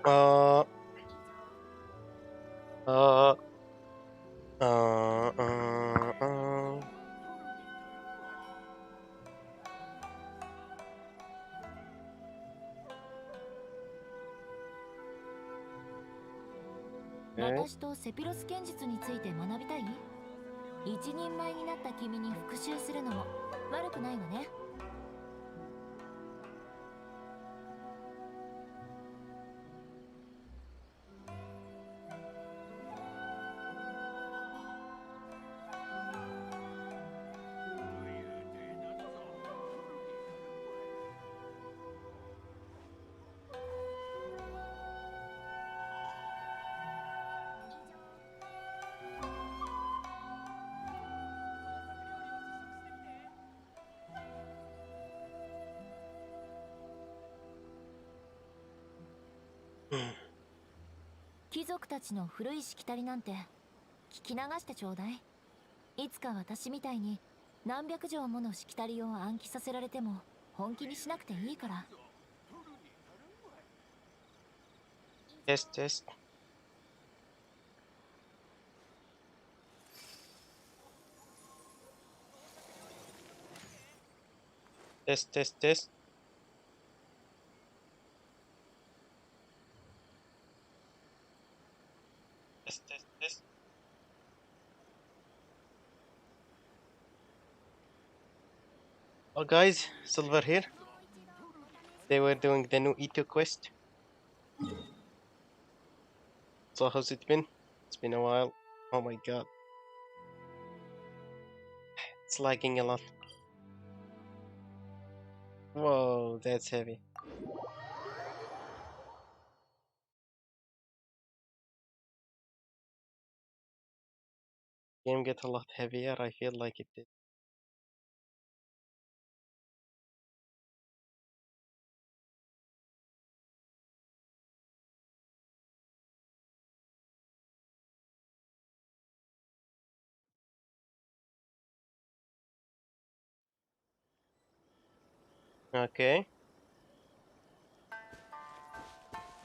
uh, uh, uh, uh, okay. 私とセピロス剣術について学びたい？一人前になった君に復習するのも悪くないわね。貴族たちの古いしきたりなんて聞き流してちょうだい。いつか私みたいに何百条ものしきたりを暗記させられても本気にしなくていいから。Test, test. Test, test, test. Test, test, test. Oh guys, Silver here. They were doing the new Itto Quest. So how's it been? It's been a while. Oh my god. It's lagging a lot. Whoa, that's heavy. Game get a lot heavier, I feel like it did. Okay.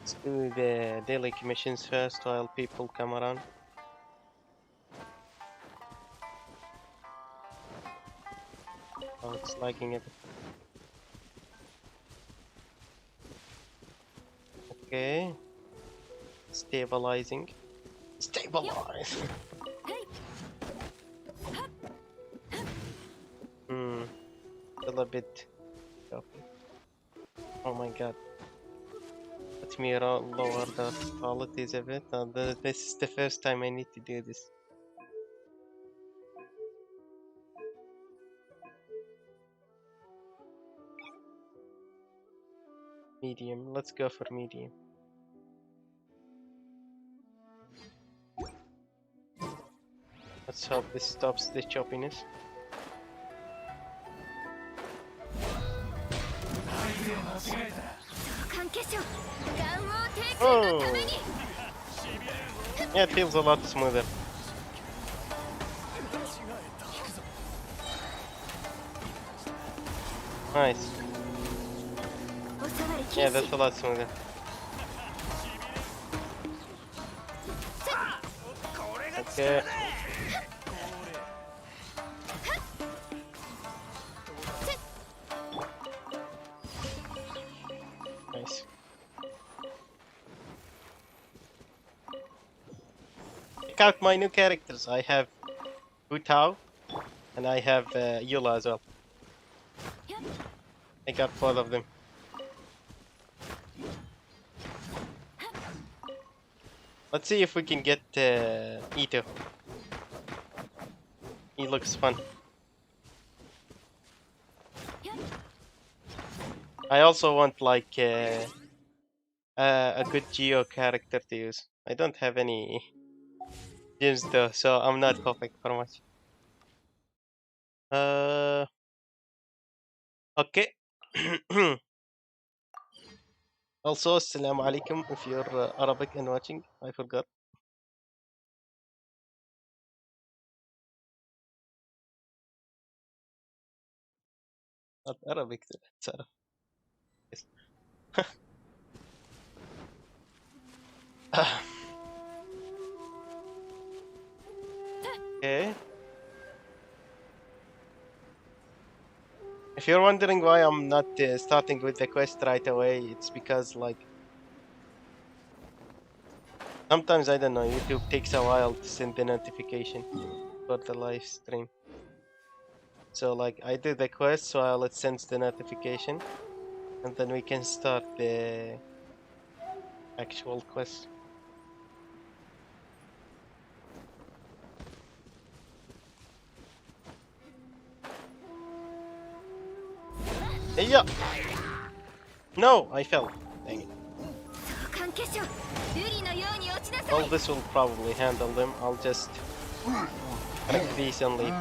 Let's do the daily commissions first while people come around. Oh, it's lagging a bit. Okay. Stabilizing. Stabilize! Still a bit choppy. Oh my god. Let me lower the qualities a bit. This is the first time I need to do this. Medium. Let's go for medium. Let's hope this stops the choppiness. Oh! Yeah, it feels a lot smoother. Nice. Yeah, that's a lot smoother. Okay. Nice. Check out my new characters. I have Butao and I have Yula as well. I got both of them. Let's see if we can get Itto. He looks fun. I also want like a good Geo character to use. I don't have any gems though, so I'm not hoping for much. Okay. Also, assalamu alaikum if you're Arabic and watching. I forgot. not Arabic. It's Arab. Yes. Okay. If you're wondering why I'm not starting with the quest right away, it's because like sometimes I don't know, YouTube takes a while to send the notification for the live stream. So like I do the quest while it sends the notification, and then we can start the actual quest. Yeah. No, I fell. Dang it. All this will probably handle them. I'll just crack these and leave.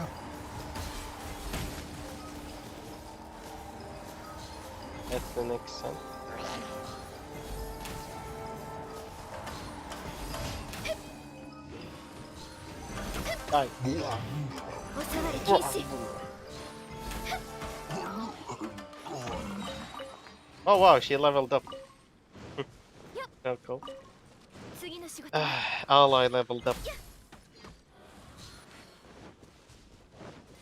That's the next one. Die. Oh wow, she leveled up. So cool. Ally leveled up.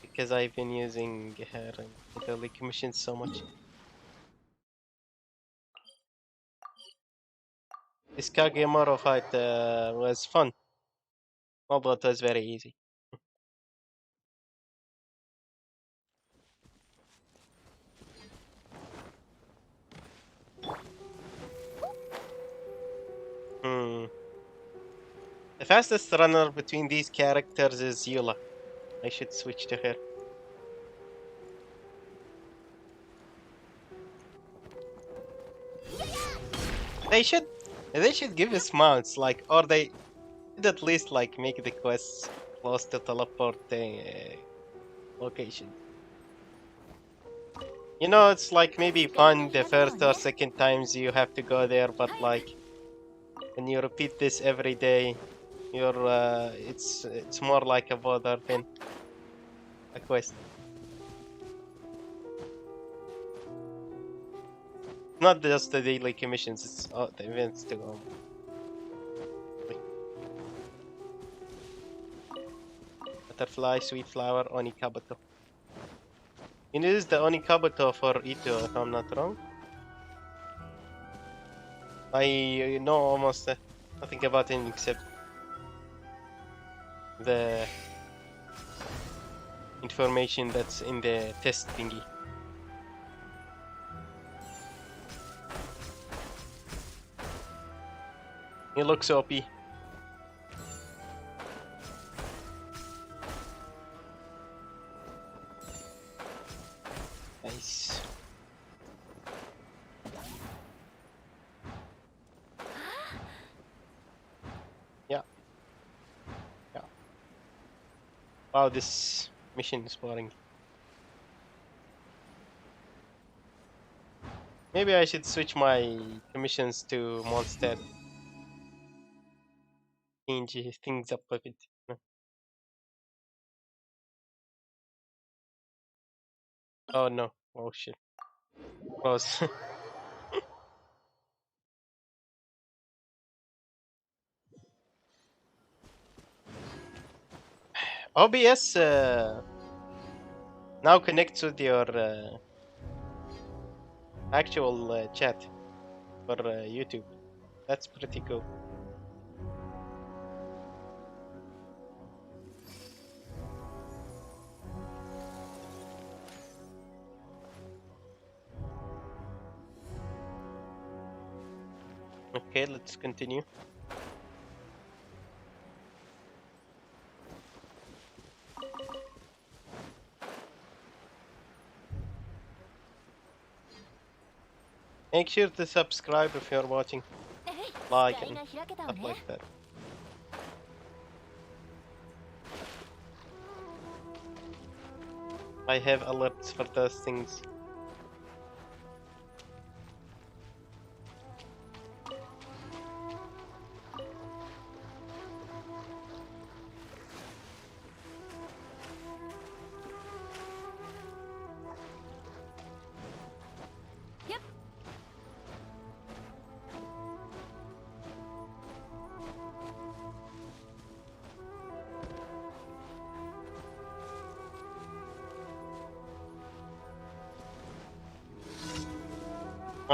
Because I've been using her in the daily commissions so much. This Kagemaro fight was fun, although it was very easy. The fastest runner between these characters is Eula. I should switch to her. They should give us mounts, like, or they should at least like make the quests close to teleporting location. You know, it's like maybe fun the first or second times you have to go there, but like when you repeat this every day, you're it's more like a bother than a quest. Not just the daily commissions, it's the events to go. Butterfly, sweet flower, onikabuto. You use the onikabuto for Itto, if I'm not wrong. I know almost nothing about him except the information that's in the test thingy. He looks OP. Nice. Yeah. Yeah. Wow, this mission is boring. Maybe I should switch my commissions to Mondstadt. Change things up a bit. Oh no. Oh shit. Close. OBS now connects with your actual chat for YouTube. That's pretty cool. Okay, let's continue. Make sure to subscribe if you're watching, like and stuff like that. I have alerts for those things.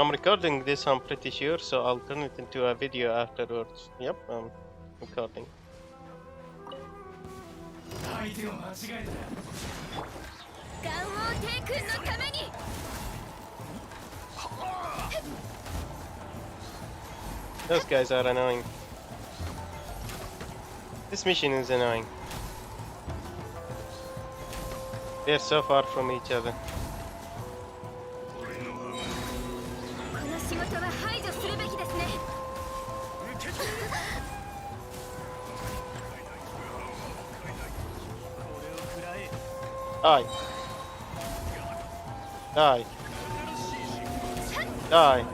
I'm recording this, I'm pretty sure, so I'll turn it into a video afterwards. Yep, I'm recording. 相手を間違えた。ガンオー帝君のために Those guys are annoying. This mission is annoying. They're so far from each other. この仕事は排除するべきですね Die. Die. Die.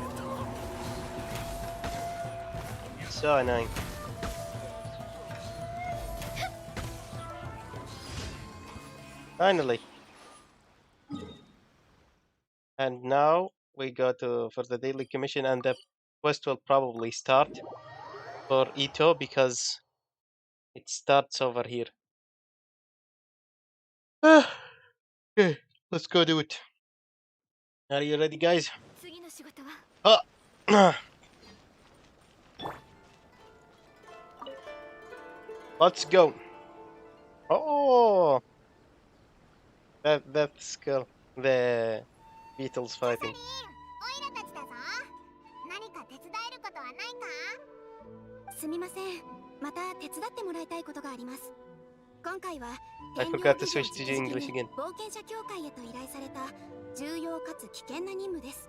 So annoying. Finally. And now we go for the daily commission, and the quest will probably start for Itto because it starts over here. Okay, let's go do it. Are you ready, guys? 次の仕事は Let's go. Oh, that's cool. The Beatles fighting. オイラたちだぞ。何か手伝えることはないか？すみません。また手伝ってもらいたいことがあります。今回は I forgot to switch to English again. 冒険者協会へと依頼された重要かつ危険な任務です。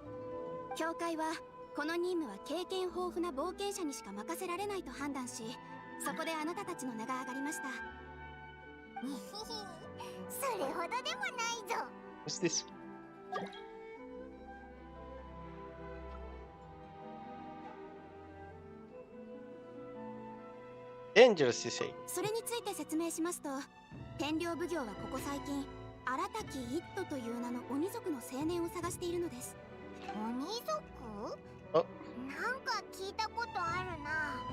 協会はこの任務は経験豊富な冒険者にしか任せられないと判断し、そこであなたたちの名が挙がりました。それほどでもないぞ。What's this? Dangerous, you say? それについて説明しますと、天領奉行はここ最近荒滝一斗という名の鬼族の青年を探しているのです。鬼族？あ、なんか聞いたことあるな。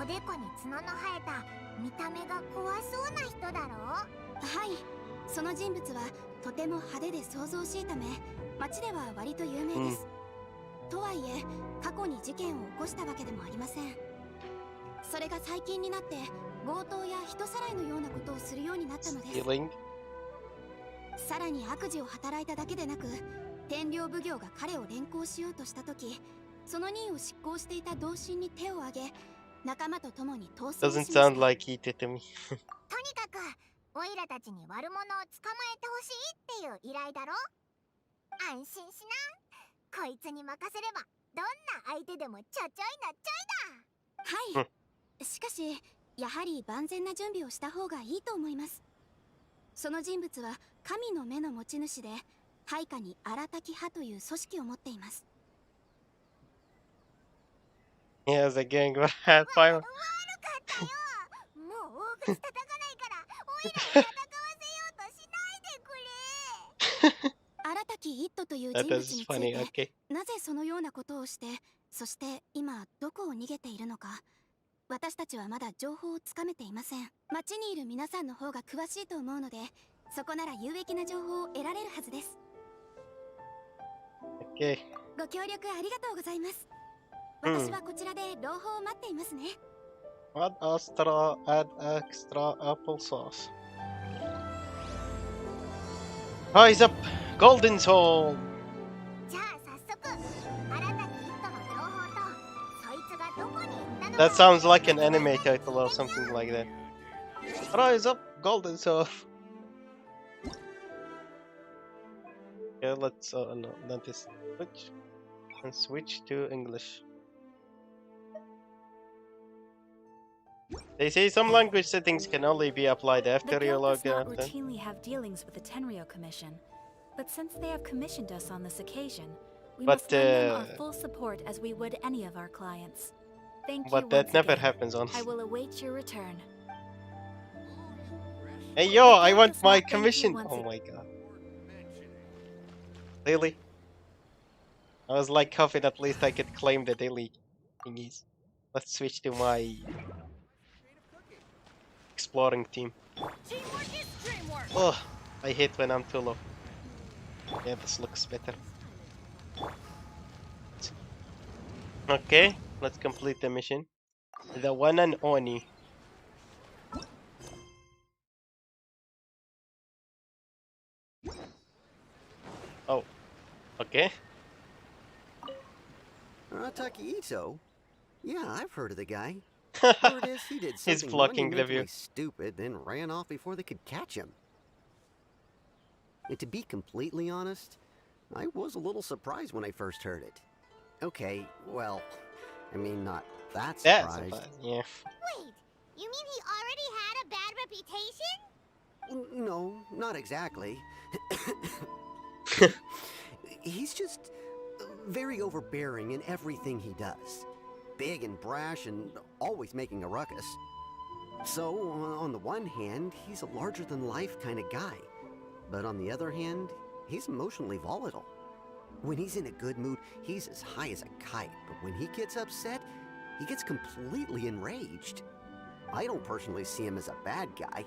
おでこに角の生えた見た目が怖そうな人だろう。はい、その人物はとても派手で騒々しいため、町では割と有名です。とはいえ、過去に事件を起こしたわけでもありません。それが最近になって強盗や人さらいのようなことをするようになったのです。Stealing? さらに悪事を働いただけでなく、天領奉行が彼を連行しようとした時、その任を執行していた同心に手を挙げ、仲間と共に逃走しま Doesn't した。 sound like Itto to me. とにかくオイラたちに悪者を捕まえてほしいっていう依頼だろ。安心しな。こいつに任せればどんな相手でもちょちょいのちょいだ。はい、しかしやはり万全な準備をした方がいいと思います。その人物は神の目の持ち主で、配下に荒滝派という組織を持っています。 He has a gang of hat fire. 悪かったよ。もう大口叩かないからオイラに戦わせようとしないでくれ。荒滝一斗という人 That 物に is つい funny, て、 okay. なぜそのようなことをして、そして今どこを逃げているのか、私たちはまだ情報をつかめていません。町にいる皆さんの方が詳しいと思うので、そこなら有益な情報を得られるはずです。 Okay. ご協力ありがとうございます。私はこちらで朗報を待っていますね。 Add extra applesauce. Rise up, Golden Soul. じゃあ早速、荒滝一斗の情報と、そいつがどこに行ったの That か。 sounds like an anime title or something like that. Rise up, Golden Soul. Okay, let's no, not this. Switch and switch to English. They say some language settings can only be applied after The you guild log does not out. routinely have dealings with the Tenryou Commission, but since they have commissioned us on this occasion, we But, must lend them our full support as we would any of our clients. Thank you But that once never again. happens on. I will await your return. Hey yo, I guild want does my not thank you commission. once Oh again. my god. Really? I was like hoping at least I could claim the daily thingies. Let's switch to my exploring team. Oh, I hate when I'm too low. Yeah, this looks better. Let's Okay, let's complete the mission. The one and only. Oh, okay. Arataki Itto? Yeah, I've heard of the guy. Word is he did He's something blocking the view. monumentally stupid, then ran off before they could catch him. And to be completely honest, I was a little surprised when I first heard it. Okay, well, I mean, not that That's surprised. fun. Yeah. Wait, you mean he already had a bad reputation? No, not exactly. He's just very overbearing in everything he does. Big and brash and always making a ruckus. So, on the one hand, he's a larger-than-life kind of guy. But on the other hand, he's emotionally volatile. When he's in a good mood, he's as high as a kite. But when he gets upset, he gets completely enraged. I don't personally see him as a bad guy,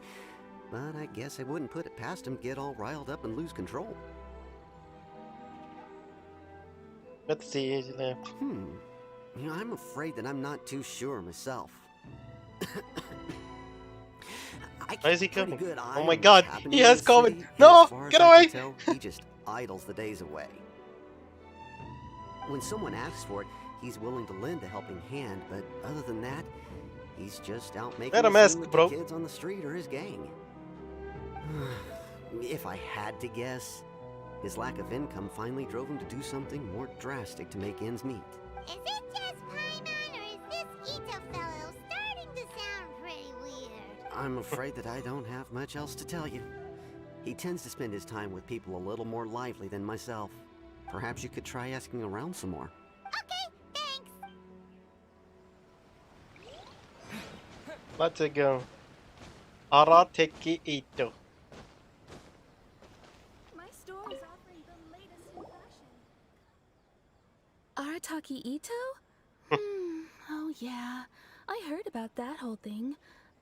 but I guess I wouldn't put it past him to get all riled up and lose control. Let's see. You know, I'm afraid that I'm not too sure myself. Where is he coming? Good Oh my god, he has COVID. City, No, as far get as I away. can tell, he just idles the days away. When someone asks for it, he's willing to lend a helping hand, but other than that, he's just out making Let him a scene ask, with bro. the kids on the street or his gang. If I had to guess, his lack of income finally drove him to do something more drastic to make ends meet. Is it just Paimon, or is this Itto fellow starting to sound pretty weird? I'm afraid that I don't have much else to tell you. He tends to spend his time with people a little more lively than myself. Perhaps you could try asking around some more. Okay, thanks. Let's go. Arataki Itto. My store is offering the latest in fashion. Arataki Itto? Oh yeah, I heard about that whole thing.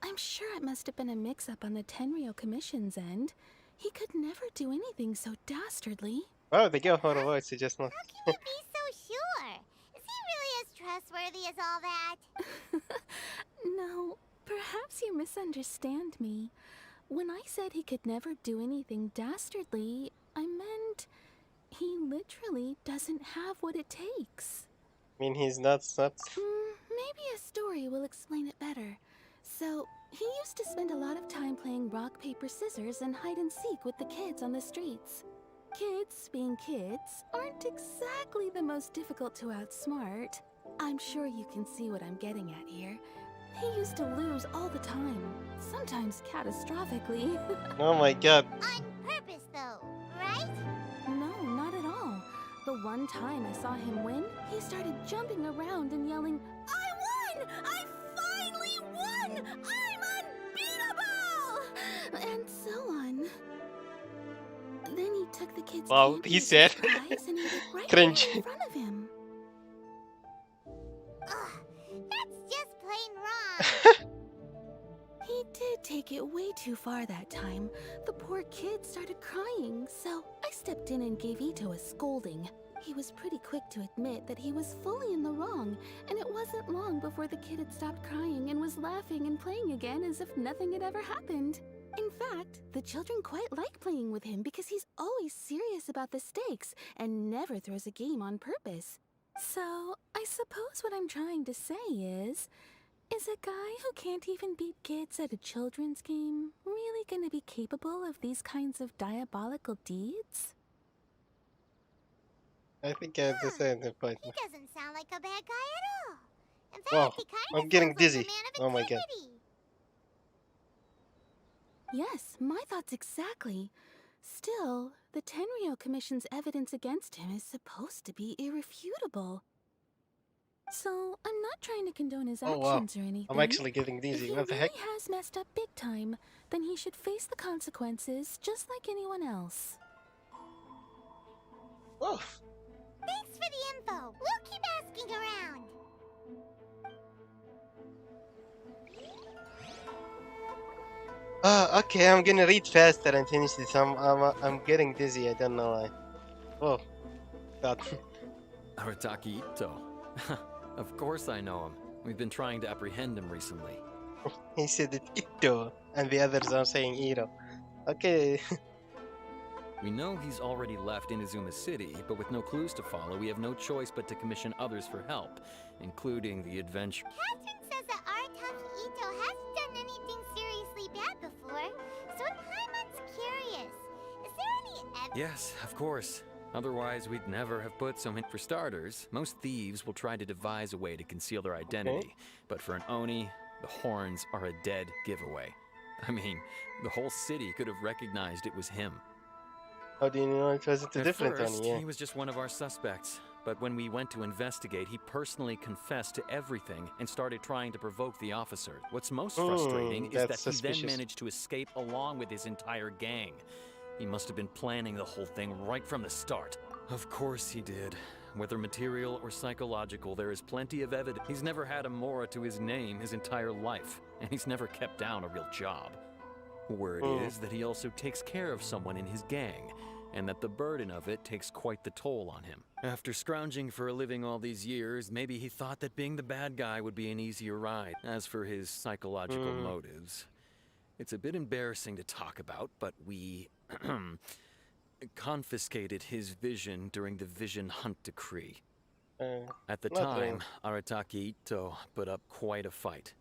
I'm sure it must have been a mix-up on the Tenryou Commission's end. He could never do anything so dastardly. Oh, the girl her voice is just not. How can you be so sure? Is he really as trustworthy as all that? No, perhaps you misunderstand me. When I said he could never do anything dastardly, I meant he literally doesn't have what it takes. I mean, he's nuts. Maybe a story will explain it better. So, he used to spend a lot of time playing rock, paper, scissors and hide and seek with the kids on the streets. Kids, being kids, aren't exactly the most difficult to outsmart. I'm sure you can see what I'm getting at here. He used to lose all the time, sometimes catastrophically. Oh my god. On purpose, though, right? No, not at all. The one time I saw him win, he started jumping around and yelling, "I won! I finally won! I'm unbeatable!" And so on. Then he took the kid's Wow, candy he as a said. surprise and ate it right Cringe. there in front of him. Ugh, that's just plain wrong. He did take it way too far that time. The poor kid started crying, so I stepped in and gave Itto a scolding. He was pretty quick to admit that he was fully in the wrong, and it wasn't long before the kid had stopped crying and was laughing and playing again as if nothing had ever happened. In fact, the children quite like playing with him because he's always serious about the stakes and never throws a game on purpose. So, I suppose what I'm trying to say is a guy who can't even beat kids at a children's game really gonna be capable of these kinds of diabolical deeds? I think I understand the point. He doesn't sound like a bad guy at all. In fact, Wow, he kind I'm of getting sounds like dizzy. a man of Oh my god. integrity. Yes, my thoughts exactly. Still, the Tenryou Commission's evidence against him is supposed to be irrefutable. So, I'm not trying to condone his Oh wow. actions or anything. I'm actually getting If dizzy. he What the really heck? has messed up big time, then he should face the consequences just like anyone else. Oh. Thanks for the info. We'll keep asking around. Okay, I'm gonna read faster and finish this. I'm getting dizzy. I don't know why. Oh, God. Arataki Itto. Of course I know him. We've been trying to apprehend him recently. He said it Itto, and the others are saying Itto. Okay. We know he's already left Inazuma City, but with no clues to follow, we have no choice but to commission others for help, including the adventure. Catherine says that Arataki Itto hasn't done anything seriously bad before, so Paimon's curious. Is there any evidence? Yes, of course. Otherwise, we'd never have put so many. For starters, most thieves will try to devise a way to conceal their identity, but for an Oni, the horns are a dead giveaway. I mean, the whole city could have recognized it was him. How do you know it wasn't a At different first, one? Yeah. he was just one of our suspects. But when we went to investigate, he personally confessed to everything and started trying to provoke the officer. What's most frustrating is that that's he then suspicious. managed to escape along with his entire gang. He must have been planning the whole thing right from the start. Of course he did. Whether material or psychological, there is plenty of evidence. He's never had a Mora to his name his entire life, and he's never kept down a real job. Word is that he also takes care of someone in his gang, and that the burden of it takes quite the toll on him. After scrounging for a living all these years, maybe he thought that being the bad guy would be an easier ride. As for his psychological motives, it's a bit embarrassing to talk about, but we confiscated his vision during the Vision Hunt Decree. At the not really. time, Arataki Itto put up quite a fight.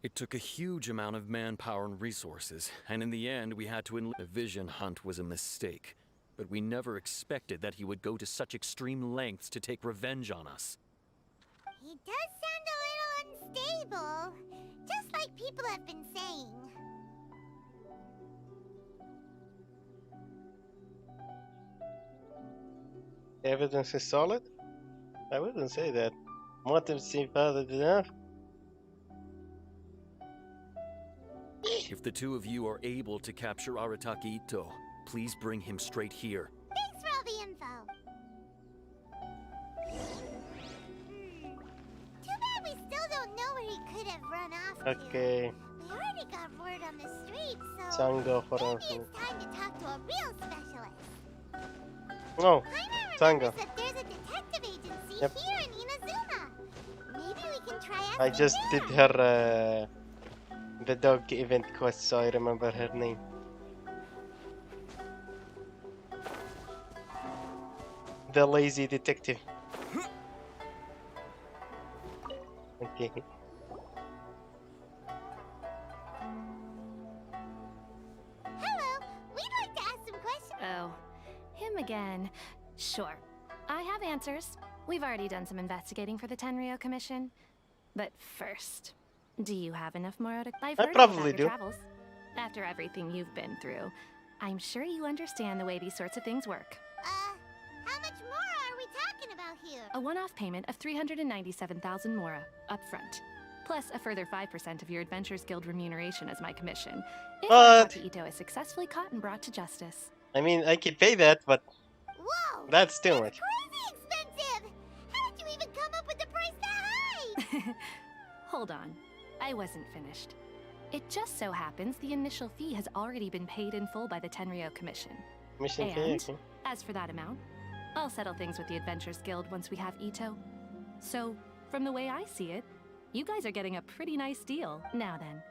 It took a huge amount of manpower and resources, and in the end, we had to the Vision Hunt was a mistake. But we never expected that he would go to such extreme lengths to take revenge on us. He does sound a little unstable, just like people have been saying. Evidence is solid? I wouldn't say that. Motives seem valid enough. If the two of you are able to capture Arataki Itto, please bring him straight here. Thanks for all the info. Too bad we still don't know where he could have run off to. Okay. We already got word on the street, so Sango for maybe us. it's time to talk to a real specialist. No, Paimon Sango. remembers that there's a detective agency Yep. here in Inazuma. Maybe we can try asking I just them. did her the dog event quest, so I remember her name. The lazy detective. Okay. Hello, we'd like to ask some questions. Oh, him again. Sure. I have answers. We've already done some investigating for the Tenryou Commission. But first, do you have enough Moro to... I've I heard probably about do. your travels. After everything you've been through, I'm sure you understand the way these sorts of things work. How much more are we talking about here? A one-off payment of 397,000 Mora, up front. Plus a further 5% of your Adventures Guild remuneration as my commission. If What? Arataki Itto is successfully caught and brought to justice. I mean, I could pay that, but Whoa! that's too much. Crazy expensive! How did you even come up with the price that high? Hold on. I wasn't finished. It just so happens the initial fee has already been paid in full by the Tenryou Commission. Mission And, fee, okay. as for that amount, I'll settle things with the Adventures Guild once we have Itto. So, from the way I see it, you guys are getting a pretty nice deal. Now then,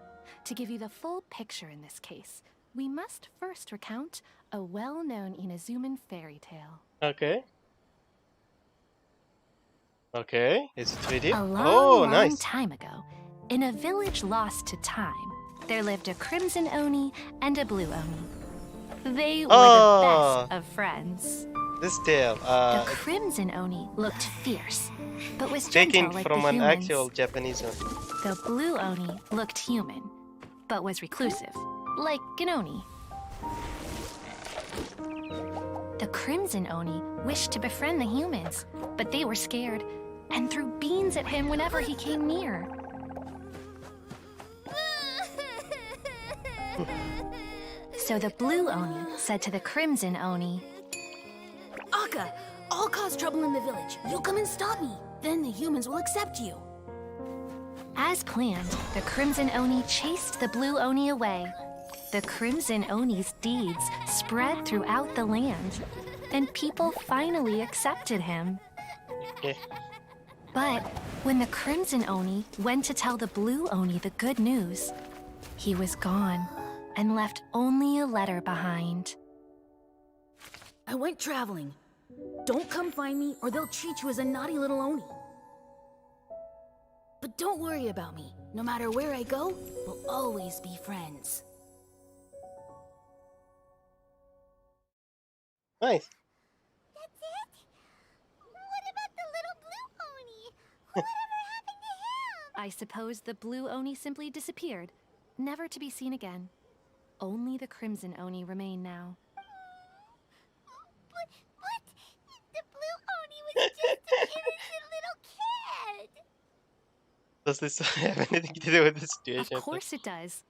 to give you the full picture in this case, we must first recount a well-known Inazuman fairy tale. Okay. Okay, is it video? A long, Oh, long nice. time ago, in a village lost to time, there lived a crimson Oni and a blue Oni. They were Oh. the best of friends. This tale, The crimson Oni looked fierce, but was taken gentle like from the an humans. actual Japanese one. The blue Oni looked human, but was reclusive, like an Oni. The crimson Oni wished to befriend the humans, but they were scared and threw beans at him whenever he came near. So the blue Oni said to the crimson Oni, Akka, I'll cause trouble in the village. You come and stop me. Then the humans will accept you. as planned, the crimson Oni chased the blue Oni away. The crimson Oni's deeds spread throughout the land, and people finally accepted him. Okay. But when the Crimson Oni went to tell the Blue Oni the good news, he was gone and left only a letter behind. I went traveling. Don't come find me or they'll treat you as a naughty little Oni. But don't worry about me. No matter where I go, we'll always be friends. Nice. That's it? What about the little blue Oni? Whatever happened to him? I suppose the Blue Oni simply disappeared, never to be seen again. Only the Crimson Oni remain now. But the blue Oni was just an innocent little kid. Does this have anything to do with the situation? Of course it does.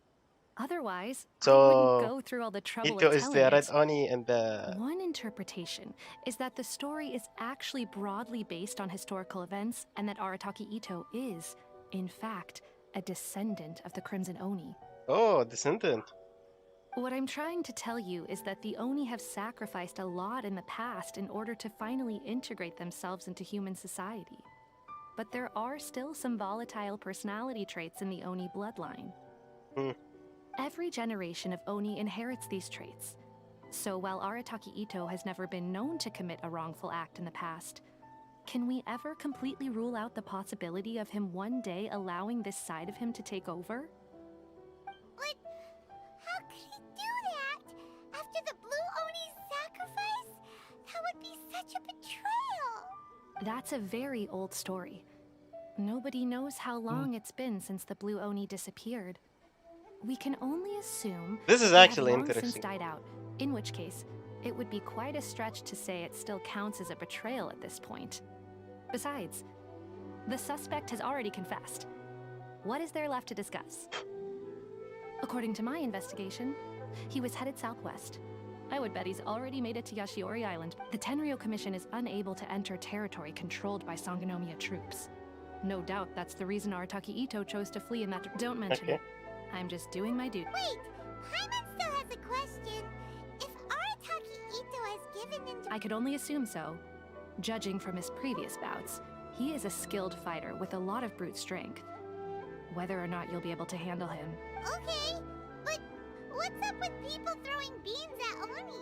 Otherwise, I So, wouldn't go through all the trouble Itto of is telling the Red it. Oni and the... One interpretation is that the story is actually broadly based on historical events and that Arataki Itto is, in fact, a descendant of the Crimson Oni. Oh, descendant. What I'm trying to tell you is that the Oni have sacrificed a lot in the past in order to finally integrate themselves into human society. But there are still some volatile personality traits in the Oni bloodline. Every generation of Oni inherits these traits. So while Arataki Itto has never been known to commit a wrongful act in the past, can we ever completely rule out the possibility of him one day allowing this side of him to take over? But how could he do that? After the blue Oni's sacrifice? That would be such a betrayal. That's a very old story. Nobody knows how long it's been since the Blue Oni disappeared. We can only assume This is they have actually long since interesting. died out, in which case, it would be quite a stretch to say it still counts as a betrayal at this point. Besides, the suspect has already confessed. What is there left to discuss? According to my investigation, he was headed southwest. I would bet he's already made it to Yashiori Island. The Tenryou Commission is unable to enter territory controlled by Sangonomiya troops. No doubt that's the reason Arataki Itto chose to flee in that. Don't mention Okay. it. I'm just doing my duty. Wait, Paimon still has a question. If Arataki Itto has given in to... I could only assume so. Judging from his previous bouts, he is a skilled fighter with a lot of brute strength. Whether or not you'll be able to handle him. Okay, but what's up with people throwing beans at Oni?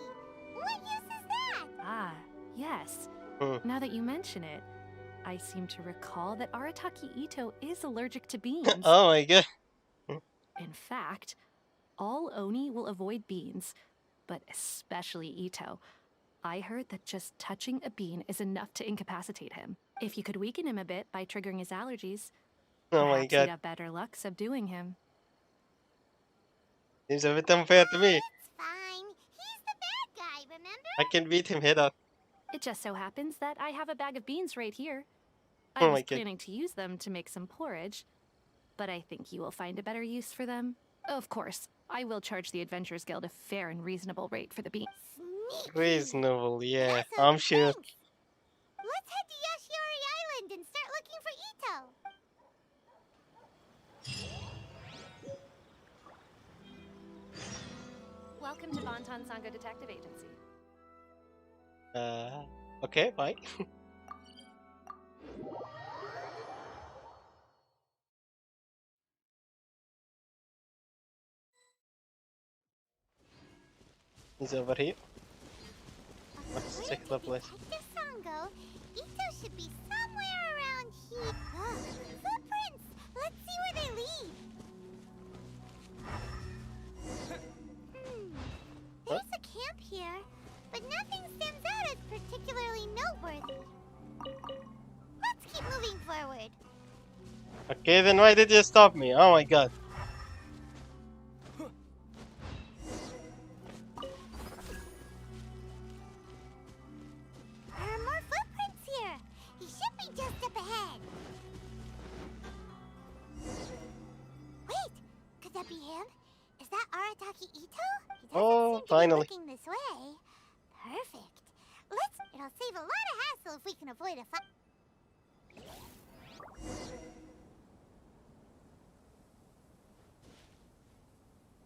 What use is that? Ah, yes. Now that you mention it, I seem to recall that Arataki Itto is allergic to beans. Oh my god. In fact, all Oni will avoid beans, but especially Itto. I heard that just touching a bean is enough to incapacitate him. If you could weaken him a bit by triggering his allergies, Oh my perhaps you'd god. have better luck subduing him. Seems a bit unfair to me. It's fine. He's the bad guy, remember? I can beat him head on. It just so happens that I have a bag of beans right here. Oh I my was God. planning to use them to make some porridge, but I think you will find a better use for them. Of course, I will charge the Adventurers Guild a fair and reasonable rate for the beans. Sneaky. Reasonable, yeah. Awesome, I'm sure. thanks. Let's head to Yashiori Island and start looking for Itto. Welcome to Bonton Sango Detective Agency. Okay, bye. He's over here. Let's According check to the place. Detective Sango, Itto should be somewhere around here. Footprints! Let's see where they lead. There's a camp here, but nothing stands out as particularly noteworthy. Let's keep moving forward. Okay, then why did you stop me? Oh my god. There are more footprints here. He should be just up ahead. Wait, could that be him? Is that Arataki Itto? He doesn't Oh, seem to finally. be looking this way. Perfect. It'll save a lot of hassle if we can avoid a fight.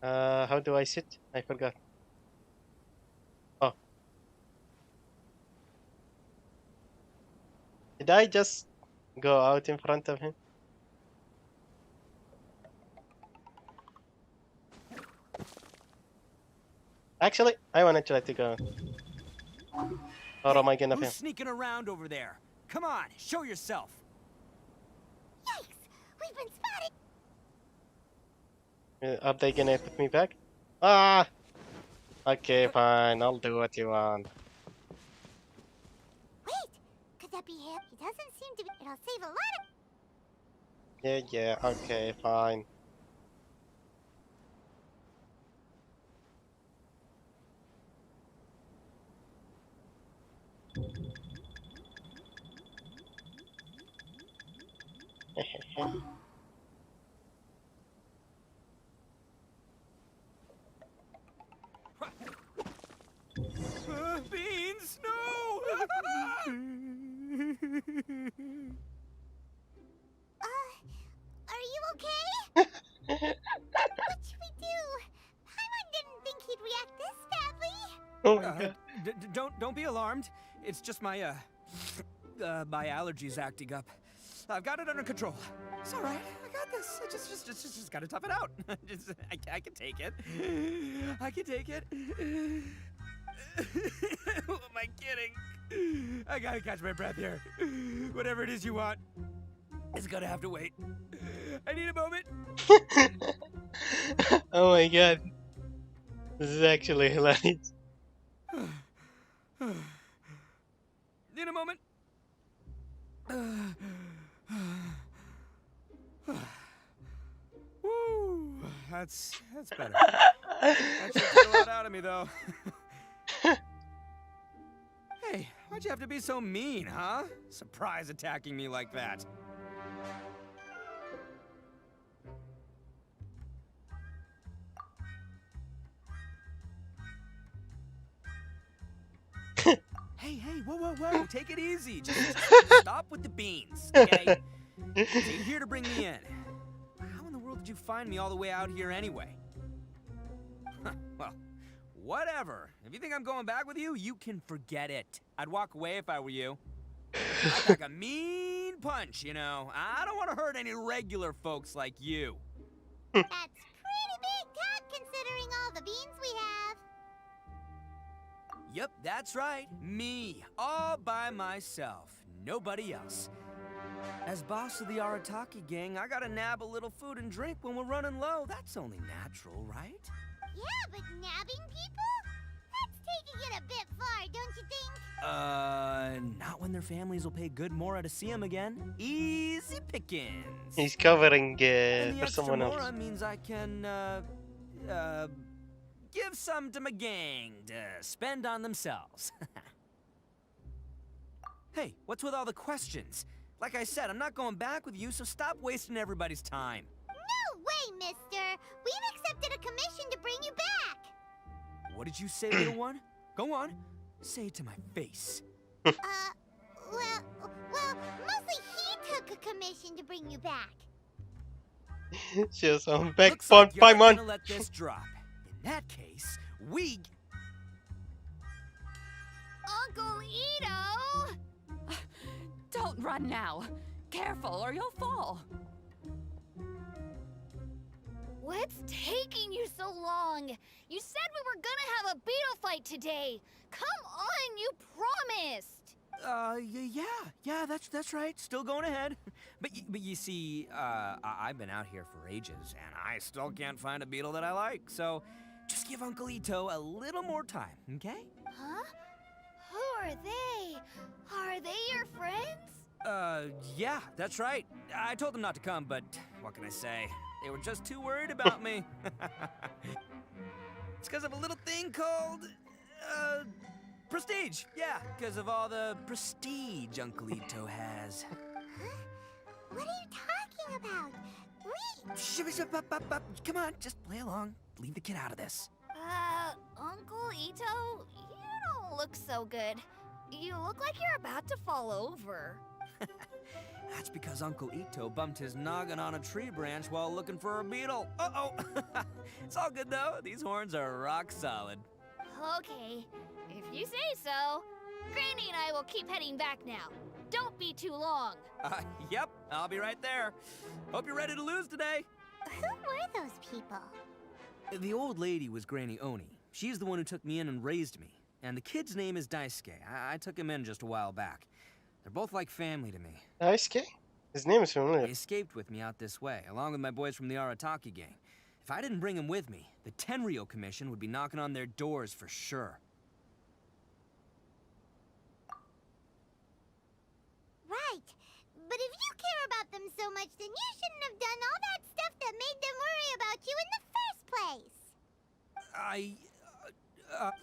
How do I sit? I forgot. Oh. Did I just go out in front of him. Actually, I wanna try to go. Or am I gonna fail? Who's sneaking around over there? Come on, show yourself. Yikes! We've been spotted! Are they gonna put me back? Ah! Okay, fine. I'll do what you want. Wait! Could that be him? He doesn't seem to be. It'll save a lot of. Yeah, okay, fine. Beans, no! Are you okay? What should we do? Paimon didn't think he'd react this badly. Oh my god. Don't be alarmed. It's just my my allergies acting up. I've got it under control. It's all right. I got this. I just gotta tough it out. I can take it. I can take it. Who am I kidding? I gotta catch my breath here. Whatever it is you want, it's gonna have to wait. I need a moment. Oh my god. This is actually hilarious. Need a moment. Woo, that's better. That should get a lot out of me, though. Hey, why'd you have to be so mean, huh? Surprise attacking me like that. Hey, whoa, take it easy. Just stop with the beans, okay? You're here to bring me in. How in the world did you find me all the way out here anyway? Well, whatever. If you think I'm going back with you, you can forget it. I'd walk away if I were you. I pack a mean punch, you know. I don't want to hurt any regular folks like you. That's pretty big talk considering all the beans we have. Yep, that's right. Me, all by myself. Nobody else. As boss of the Arataki gang, I gotta nab a little food and drink when we're running low. That's only natural, right? Yeah, but nabbing people? That's taking it a bit far, don't you think? Not when their families will pay good Mora to see them again. Easy pickings. He's covering And the for extra someone Mora else. means I can, give some to my gang to spend on themselves. Hey, what's with all the questions? Like I said, I'm not going back with you, so stop wasting everybody's time. No way, mister! We've accepted a commission to bring you back! What did you say, little one? Go on. Say it to my face. Well, mostly he took a commission to bring you back. Just on back Looks for like you're not 5 months. gonna let this drop. In that case, we... Uncle Itto! Don't run now. Careful or you'll fall. What's taking you so long? You said we were gonna have a beetle fight today. Come on, you promised. Yeah, that's right. Still going ahead. But you see, I've been out here for ages, and I still can't find a beetle that I like. So, just give Uncle Itto a little more time, okay? Huh? Who are they? Are they your friends? Yeah, that's right. I told them not to come, but what can I say? They were just too worried about me. It's because of a little thing called, prestige. Yeah, because of all the prestige Uncle Itto has. What are you talking about? Come on, just play along. Leave the kid out of this. Uncle Itto, you don't look so good. You look like you're about to fall over. That's because Uncle Itto bumped his noggin on a tree branch while looking for a beetle. Uh-oh. It's all good, though. These horns are rock solid. Okay, if you say so. Granny and I will keep heading back now. Don't be too long. Yep, I'll be right there. Hope you're ready to lose today. Who were those people? The old lady was Granny Oni. She's the one who took me in and raised me. And the kid's name is Daisuke. I took him in just a while back. They're both like family to me. Daisuke? His name is He familiar. escaped with me out this way, along with my boys from the Arataki gang. If I didn't bring him with me, the Tenryo Commission would be knocking on their doors for sure. Right. But if you care about them so much, then you shouldn't have done all that stuff that made them worry about you in the first place.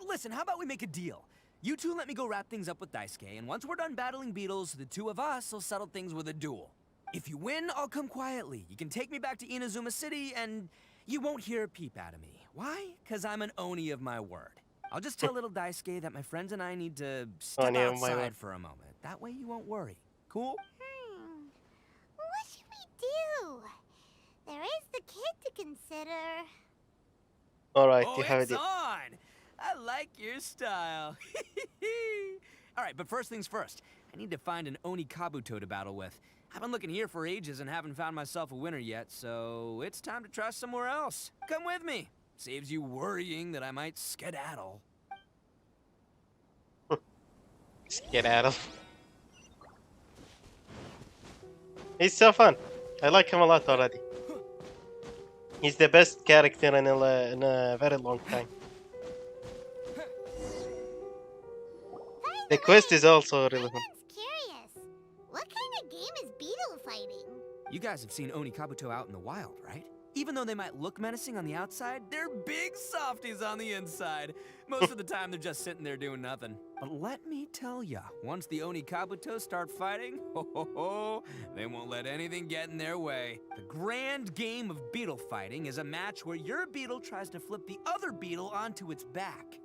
Listen, how about we make a deal? You two let me go wrap things up with Daisuke, and once we're done battling beetles, the two of us will settle things with a duel. If you win, I'll come quietly. You can take me back to Inazuma City, and you won't hear a peep out of me. Why? Because I'm an Oni of my word. I'll just tell little Daisuke that my friends and I need to step Oni of my outside word. for a moment. That way you won't worry. Cool? What should we do? There is the kid to consider. Alright, Oh, you have it's it. on! I like your style. Alright, but first things first. I need to find an Oni Kabuto to battle with. I've been looking here for ages and haven't found myself a winner yet, so it's time to try somewhere else. Come with me. Saves you worrying that I might skedaddle. Skedaddle. He's so fun. I like him a lot already. He's the best character in a very long time. The quest is also really fun. Everyone's curious. What kind of game is beetle fighting? You guys have seen Oni Kabuto out in the wild, right? Even though they might look menacing on the outside, they're big softies on the inside. Most of the time, they're just sitting there doing nothing. But let me tell ya, once the Oni Kabuto start fighting, they won't let anything get in their way. The grand game of beetle fighting is a match where your beetle tries to flip the other beetle onto its back.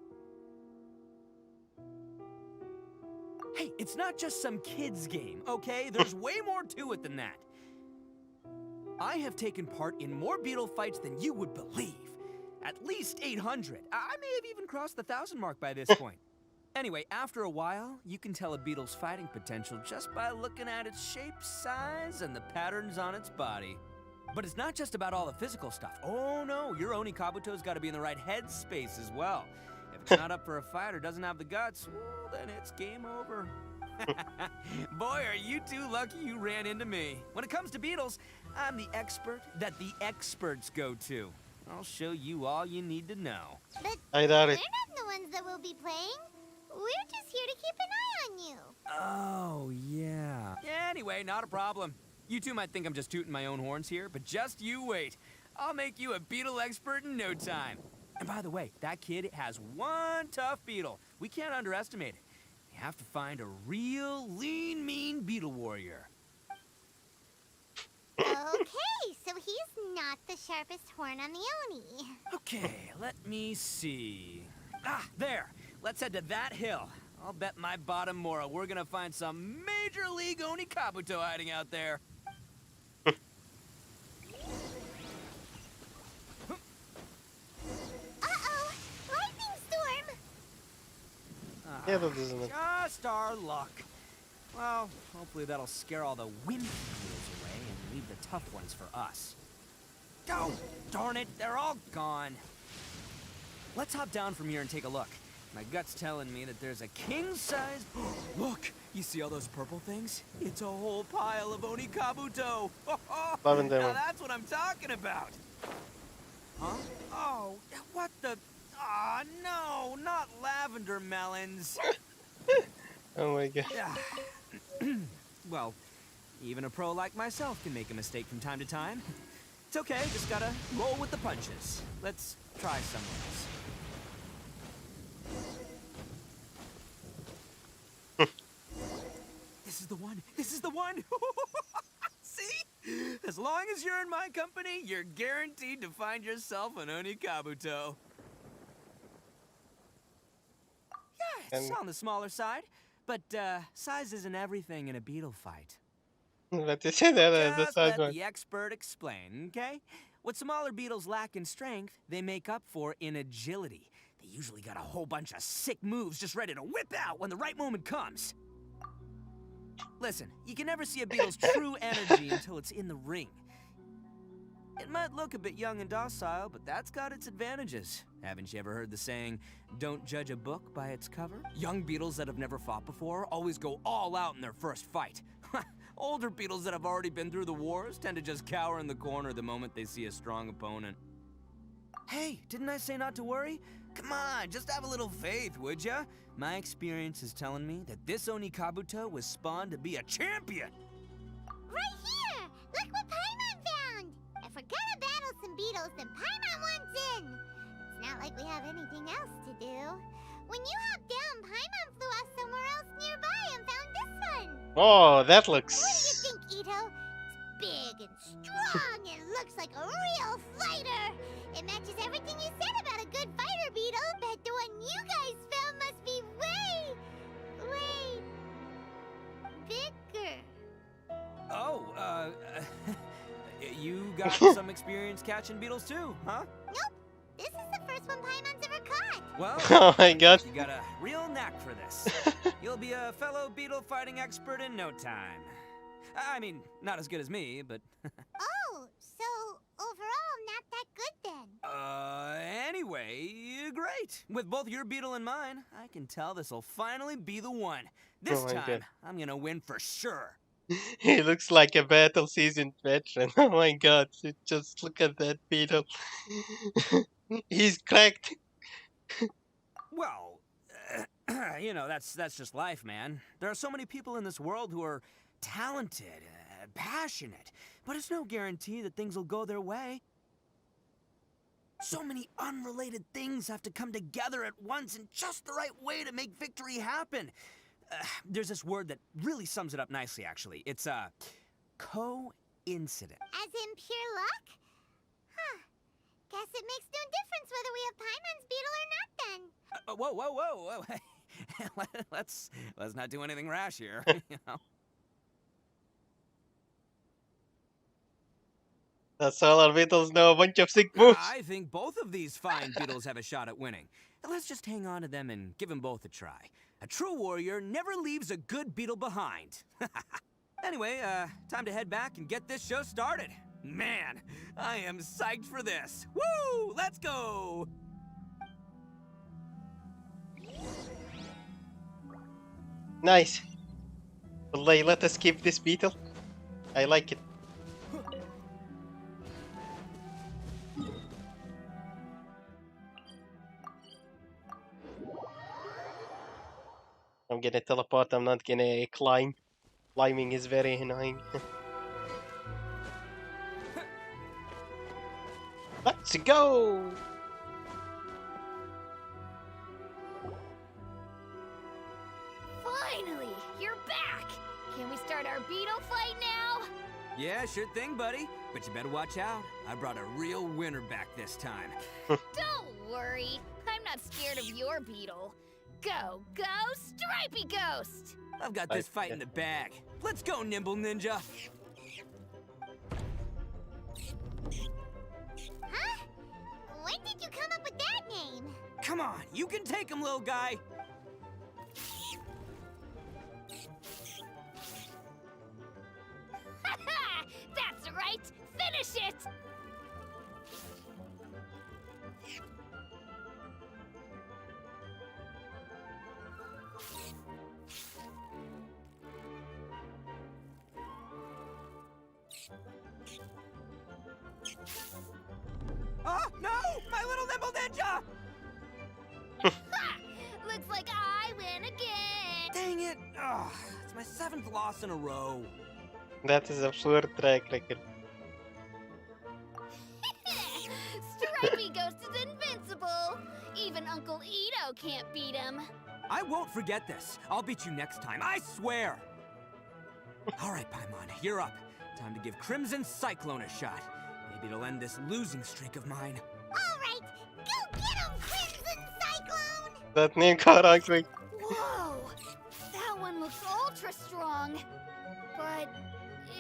Hey, it's not just some kid's game, okay? There's way more to it than that. I have taken part in more beetle fights than you would believe. At least 800. I may have even crossed the 1,000 mark by this point. Anyway, after a while, you can tell a beetle's fighting potential just by looking at its shape, size, and the patterns on its body. But it's not just about all the physical stuff. Oh no, your Oni Kabuto's got to be in the right headspace as well. If it's not up for a fight or doesn't have the guts, well, then it's game over. Boy, are you two lucky you ran into me. When it comes to beetles, I'm the expert that the experts go to. I'll show you all you need to know. But I doubt we're it. not the ones that will be playing. We're just here to keep an eye on you. Oh, yeah. Anyway, not a problem. You two might think I'm just tooting my own horns here, but just you wait. I'll make you a beetle expert in no time. And by the way, that kid has one tough beetle. We can't underestimate it. We have to find a real lean, mean beetle warrior. Okay, so he's not the sharpest horn on the Oni. Okay, let me see. Ah, there. Let's head to that hill. I'll bet my bottom moral we're gonna find some major league Oni Kabuto hiding out there. Uh-oh, lightning storm. Yeah, that doesn't. Just our luck. Well, hopefully that'll scare all the wind beetles away and leave the tough ones for us. Oh, darn it, they're all gone. Let's hop down from here and take a look. My gut's telling me that there's a king-size... Look, you see all those purple things? It's a whole pile of Oni Kabuto. Lavender Now one. that's what I'm talking about. Huh? Oh, what the... Ah, no, not lavender melons. Oh my god. Well, even a pro like myself can make a mistake from time to time. It's okay, just gotta roll with the punches. Let's try somewhere else. This is the one! This is the one! See? As long as you're in my company, you're guaranteed to find yourself an Oni Kabuto. Yeah, it's on the smaller side, but size isn't everything in a beetle fight. But you say that as the Just size let one. the expert explain, okay? What smaller beetles lack in strength, they make up for in agility. They usually got a whole bunch of sick moves just ready to whip out when the right moment comes. Listen, you can never see a beetle's true energy until it's in the ring. It might look a bit young and docile, but that's got its advantages. Haven't you ever heard the saying, don't judge a book by its cover? Young beetles that have never fought before always go all out in their first fight. Older beetles that have already been through the wars tend to just cower in the corner the moment they see a strong opponent. Hey, didn't I say not to worry? Come on, just have a little faith, would ya? My experience is telling me that this Oni Kabuto was spawned to be a champion! Right here! Look what Paimon found! If we're gonna battle some beetles, then Paimon wants in! It's not like we have anything else to do. When you hopped down, Paimon flew off somewhere else nearby and found this one! Oh, that What do looks... you think, Itto? It's big and strong and looks like a real fighter! It matches everything you said about a good fighter beetle, but the one you guys found must be way bigger. Oh, you got some experience catching beetles too, huh? Nope. This is the first one Paimon's ever caught. Well, Oh my god. you got a real knack for this. You'll be a fellow beetle fighting expert in no time. I mean, not as good as me, but... Oh, so overall not that good then. Anyway, great. With both your beetle and mine, I can tell this'll finally be the one. This Oh my time, God. I'm gonna win for sure. He looks like a battle seasoned veteran. Oh my god, just look at that beetle. He's cracked. Well, you know, that's just life, man. There are so many people in this world who are talented, passionate, but it's no guarantee that things will go their way. So many unrelated things have to come together at once in just the right way to make victory happen. There's this word that really sums it up nicely, actually. It's, coincidence. As in pure luck? Huh. Guess it makes no difference whether we have Paimon's beetle or not then. Whoa. let's not do anything rash here, you know? That's all our beetles know, a bunch of sick moves. I think both of these fine beetles have a shot at winning. Let's just hang on to them and give them both a try. A true warrior never leaves a good beetle behind. Anyway, time to head back and get this show started. Man, I am psyched for this. Woo! Let's go! Nice. Wallahi, let us keep this beetle. I like it. I'm gonna teleport, I'm not gonna climb. Climbing is very annoying. Let's go! Finally, you're back! Can we start our beetle fight now? Yeah, sure thing, buddy. But you better watch out. I brought a real winner back this time. Don't worry, I'm not scared of your beetle. Go, Stripey Ghost! I've got this fight in the bag. Let's go, Nimble Ninja. Huh? When did you come up with that name? Come on, you can take him, little guy. That's right! Finish it! Oh, no! My little Nimble Ninja! Ha! Looks like I win again! Dang it! Ugh, it's my 7th loss in a row. That is a poor track record. Stripey Ghost is invincible! Even Uncle Itto can't beat him. I won't forget this. I'll beat you next time, I swear! Alright, Paimon, you're up. Time to give Crimson Cyclone a shot. Maybe it'll end this losing streak of mine. Alright, go get him, Crimson Cyclone! That name got ugly. Whoa! That one looks ultra strong. But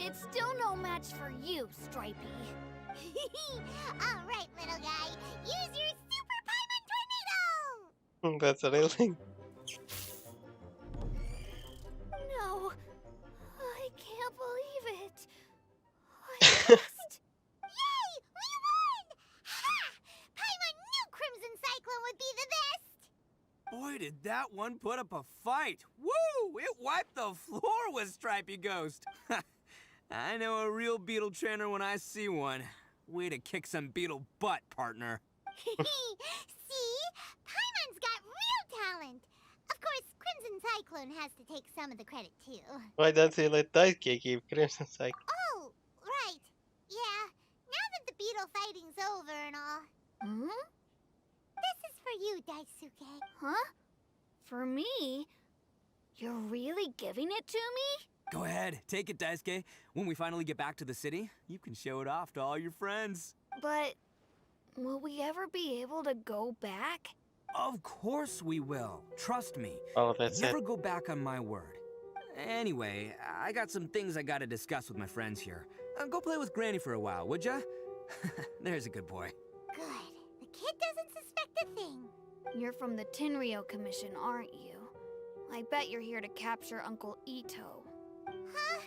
it's still no match for you, Stripey. Alright, little guy, use your Super Paimon Tornado! That's a real thing. No, Boy, did that one put up a fight. Woo! It wiped the floor with Stripey Ghost. I know a real beetle trainer when I see one. Way to kick some beetle butt, partner. See? Paimon's got real talent. Of course, Crimson Cyclone has to take some of the credit too. Why don't you let Daisuke keep Crimson Cycle? Oh, right. Yeah, now that the beetle fighting's over and all. Hmm? This is for you, Daisuke. Huh? For me? You're really giving it to me? Go ahead, take it, Daisuke. When we finally get back to the city, you can show it off to all your friends. But will we ever be able to go back? Of course we will. Trust me. Oh, that's Never it. go back on my word. Anyway, I got some things I gotta discuss with my friends here. Go play with Granny for a while, would ya? There's a good boy. Good. The kid doesn't suspect a thing. You're from the Tenryou Commission, aren't you? I bet you're here to capture Uncle Itto. Huh?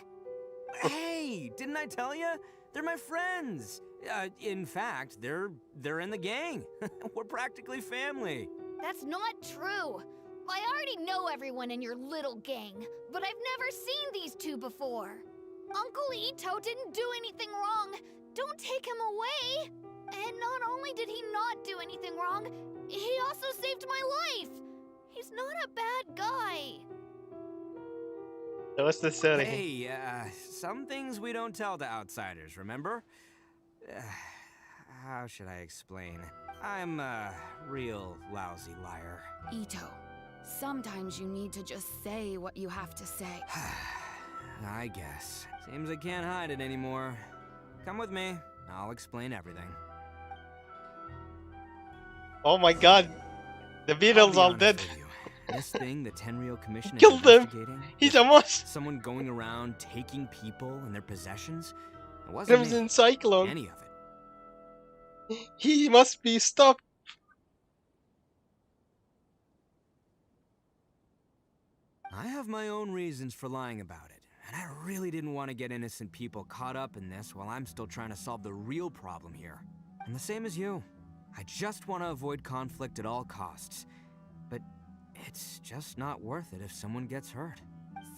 Hey, didn't I tell ya? They're my friends. In fact, they're in the gang. We're practically family. That's not true. I already know everyone in your little gang, but I've never seen these two before. Uncle Itto didn't do anything wrong. Don't take him away. And not only did he not do anything wrong, he also saved my life. He's not a bad guy. What's the story? Hey, some things we don't tell to outsiders, remember? How should I explain? I'm a real lousy liar. Itto, sometimes you need to just say what you have to say. I guess. Seems I can't hide it anymore. Come with me. I'll explain everything. Oh my god! The I'll Beatles be all honest dead. with you. This thing the Tenryou Commission is Killed them. investigating, He's a monster. someone going around taking people and their possessions, it wasn't Crimson me. Cyclone. Any of it. He must be stopped. I have my own reasons for lying about it, and I really didn't want to get innocent people caught up in this while I'm still trying to solve the real problem here. And the same as you. I just want to avoid conflict at all costs. But it's just not worth it if someone gets hurt.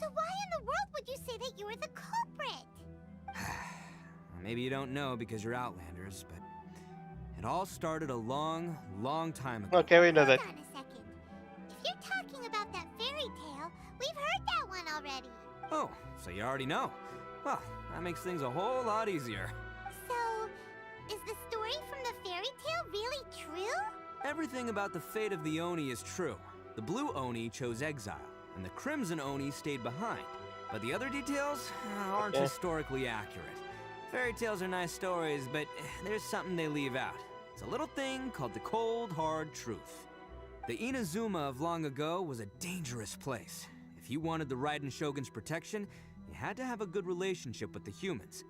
So why in the world would you say that you were the culprit? Maybe you don't know because you're Outlanders, but it all started a long, long time ago. Okay, we know that. Hold on a second. If you're talking about that fairy tale, we've heard that one already. Oh, so you already know. Well, that makes things a whole lot easier. So, is the story from the fairy tale really true? Everything about the fate of the Oni is true. The Blue Oni chose exile, and the Crimson Oni stayed behind. But the other details aren't historically accurate. Fairy tales are nice stories, but there's something they leave out. It's a little thing called the cold, hard truth. The Inazuma of long ago was a dangerous place. If you wanted the Raiden Shogun's protection, you had to have a good relationship with the humans.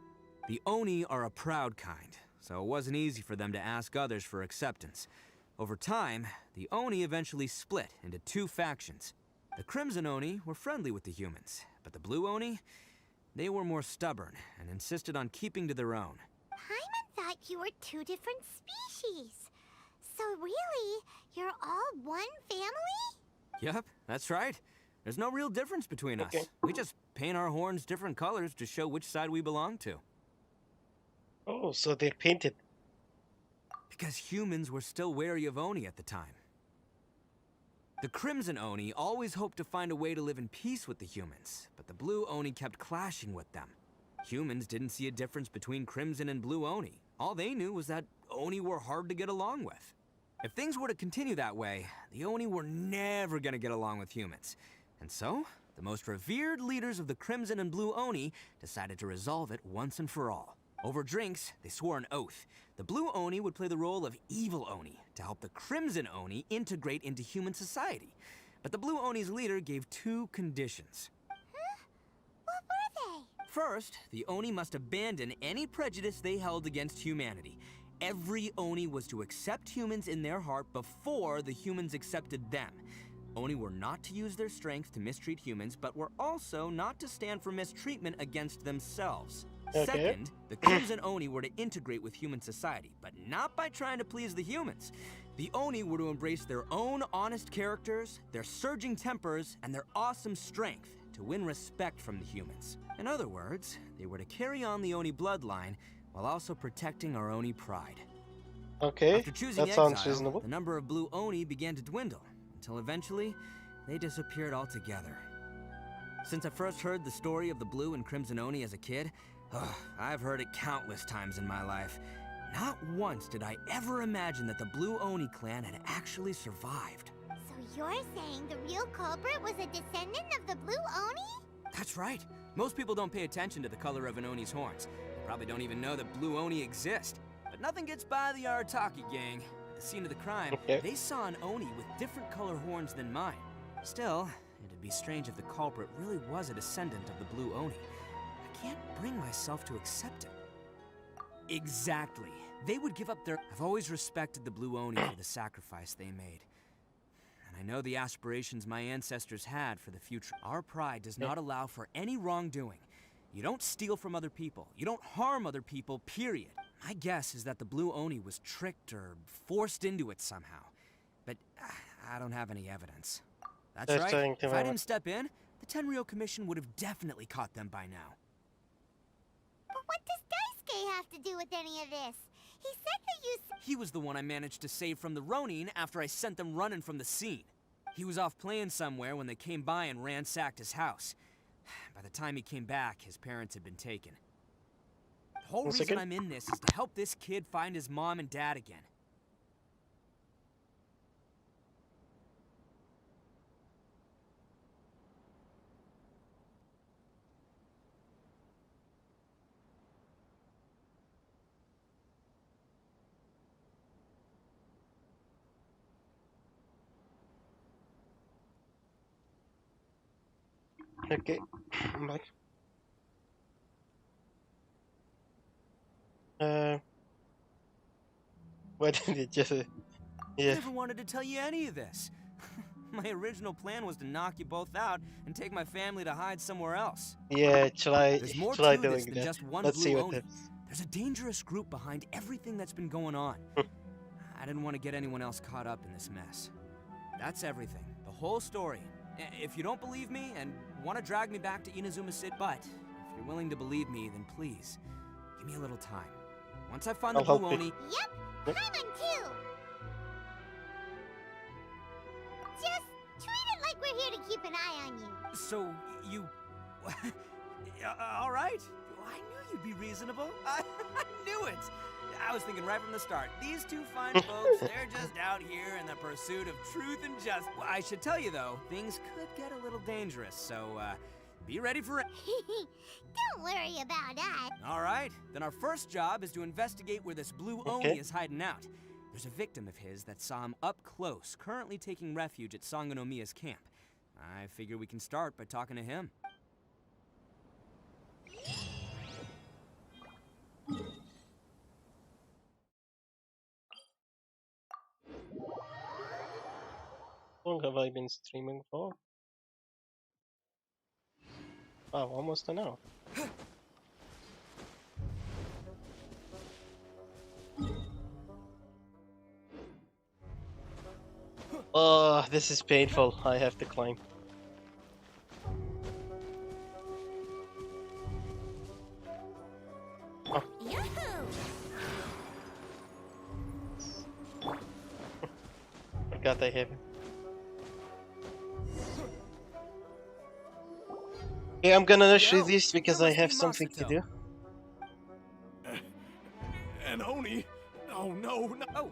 The Oni are a proud kind, so it wasn't easy for them to ask others for acceptance. Over time, the Oni eventually split into two factions. The Crimson Oni were friendly with the humans, but the Blue Oni, they were more stubborn and insisted on keeping to their own. Paimon thought you were two different species. So really, you're all one family? Yep, that's right. There's no real difference between us. We just paint our horns different colors to show which side we belong to. Oh, so they painted. Because humans were still wary of Oni at the time. The Crimson Oni always hoped to find a way to live in peace with the humans, but the Blue Oni kept clashing with them. Humans didn't see a difference between Crimson and Blue Oni. All they knew was that Oni were hard to get along with. If things were to continue that way, the Oni were never gonna get along with humans. And so, the most revered leaders of the Crimson and Blue Oni decided to resolve it once and for all. Over drinks, they swore an oath. The Blue Oni would play the role of Evil Oni to help the Crimson Oni integrate into human society. But the Blue Oni's leader gave two conditions. Huh? What were they? First, the Oni must abandon any prejudice they held against humanity. Every Oni was to accept humans in their heart before the humans accepted them. Oni were not to use their strength to mistreat humans, but were also not to stand for mistreatment against themselves. Okay. Second, the Crimson Oni were to integrate with human society, but not by trying to please the humans. The Oni were to embrace their own honest characters, their surging tempers, and their awesome strength to win respect from the humans. In other words, they were to carry on the Oni bloodline while also protecting our Oni pride. Okay, After choosing that sounds exile, reasonable. the number of blue Oni began to dwindle, until eventually, they disappeared altogether. Since I first heard the story of the blue and crimson Oni as a kid, I've heard it countless times in my life. Not once did I ever imagine that the blue Oni clan had actually survived. So you're saying the real culprit was a descendant of the blue Oni? That's right. Most people don't pay attention to the color of an Oni's horns. They probably don't even know that blue Oni exist. But nothing gets by the Arataki gang. At the scene of the crime, they saw an Oni with different color horns than mine. Still, it'd be strange if the culprit really was a descendant of the blue Oni. I can't bring myself to accept it. Exactly. They would give up their... I've always respected the blue Oni for the sacrifice they made. And I know the aspirations my ancestors had for the future. Our pride does not allow for any wrongdoing. You don't steal from other people. You don't harm other people, period. My guess is that the blue Oni was tricked or forced into it somehow. But I don't have any evidence. That's right. If I didn't step in, the Tenryou Commission would have definitely caught them by now. But what does Daisuke have to do with any of this? He said that you... He was the one I managed to save from the Ronin after I sent them running from the scene. He was off playing somewhere when they came by and ransacked his house. By the time he came back, his parents had been taken. The whole reason I'm in this is to help this kid find his mom and dad again. Okay, I'm back. What did it just... Yeah. I never wanted to tell you any of this. My original plan was to knock you both out and take my family to hide somewhere else. Yeah, try doing doing than that. just one Let's see blue what Oni. happens. There's a dangerous group behind everything that's been going on. I didn't want to get anyone else caught up in this mess. That's everything. The whole story. If you don't believe me and want to drag me back to Inazuma City, but if you're willing to believe me, then please, give me a little time. Once I find the blue Oni... Yep, I'm on too. Just treat it like we're here to keep an eye on you. So, you... all right. I knew you'd be reasonable. I knew it. I was thinking right from the start, these two fine folks, they're just out here in the pursuit of truth and justice. Well, I should tell you, though, things could get a little dangerous, so, be ready for it. Don't worry about that. All right, then our first job is to investigate where this blue Oni is hiding out. There's a victim of his that saw him up close, currently taking refuge at Sangonomiya's camp. I figure we can start by talking to him. How long have I been streaming for? Oh, almost an hour. Oh, this is painful. I have to climb. Oh. Forgot I have it. Okay, I'm gonna rush through this because I have something to do. An Oni? Oh, no. Oh,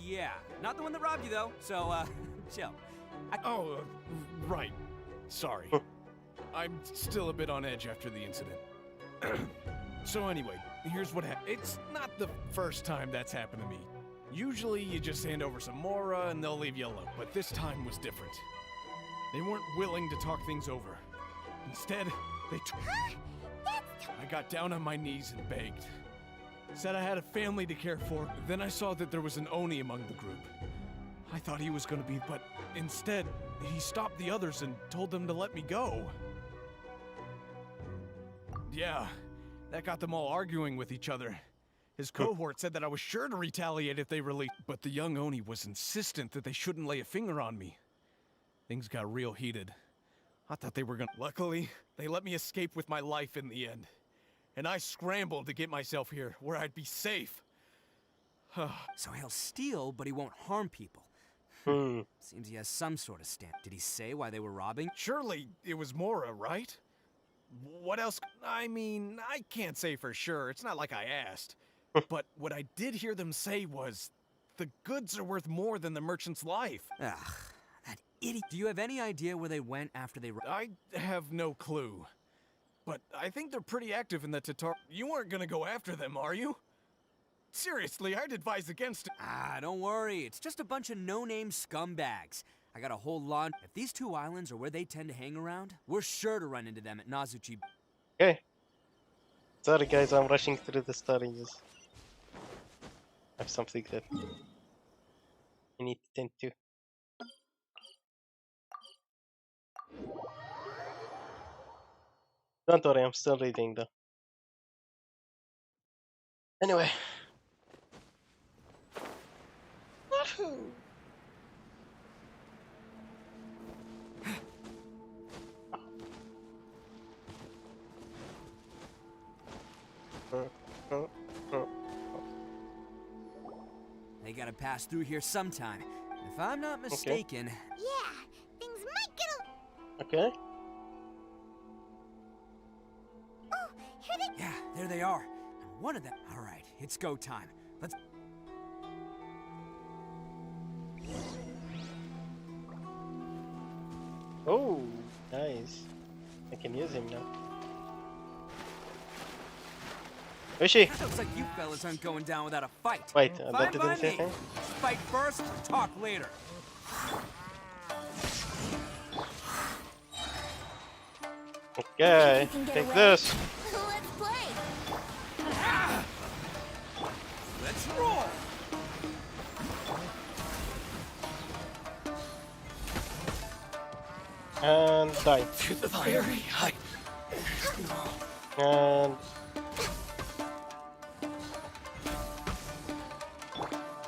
yeah. Not the one that robbed you, though, so, chill. Right. Sorry. I'm still a bit on edge after the incident. So anyway, here's what happened. It's not the first time that's happened to me. Usually you just hand over some Mora and they'll leave you alone, but this time was different. They weren't willing to talk things over. Instead, they I got down on my knees and begged. Said I had a family to care for. Then I saw that there was an Oni among the group. I thought he was gonna be, but instead, he stopped the others and told them to let me go. Yeah, That got them all arguing with each other. His cohort said that I was sure to retaliate if they released, but the young Oni was insistent that they shouldn't lay a finger on me. Things got real heated. I thought they were gonna... Luckily, they let me escape with my life in the end. And I scrambled to get myself here, where I'd be safe. So he'll steal, but he won't harm people. Seems he has some sort of stand. Did he say why they were robbing? Surely it was Mora, right? What else? I mean, I can't say for sure. It's not like I asked. But what I did hear them say was, the goods are worth more than the merchant's life. Ugh, that idiot. Do you have any idea where they went after they... I have no clue. But I think they're pretty active in the Tatar... You aren't gonna go after them, are you? Seriously, I'd advise against it. Ah, don't worry. It's just a bunch of no-name scumbags. I got a whole lot. If these two islands are where they tend to hang around, we're sure to run into them at Nazuchi. Okay. Sorry guys, I'm rushing through the stories. I have something that I need to tend to. Don't worry, I'm still reading though. Anyway. They gotta pass through here sometime. If I'm not mistaken... Yeah, things might get a... Okay. Oh, here they... Yeah, there they are. And one of them... Alright, it's go time. Let's... Oh, nice. I can use him now. Where is she? Looks like you fellas aren't going down without a fight. Wait, Fine that by didn't say me. anything? Fight first, talk later. Okay, take this. Let's play! Let's roll! And die. To the very height. And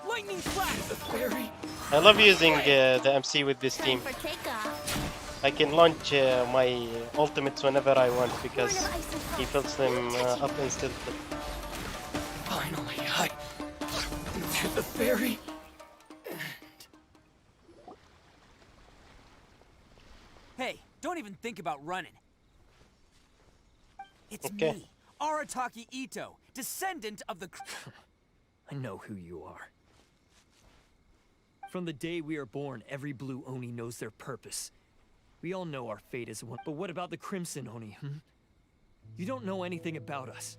Lightning flash! Very. I love using the MC with this team. For takeoff. I can launch my ultimates whenever I want because he fills them up instantly. Finally, to the very. Hey, don't even think about running. It's Okay. me, Arataki Itto, descendant of the... I know who you are. From the day we are born, every blue Oni knows their purpose. We all know our fate is one, but what about the Crimson Oni, You don't know anything about us.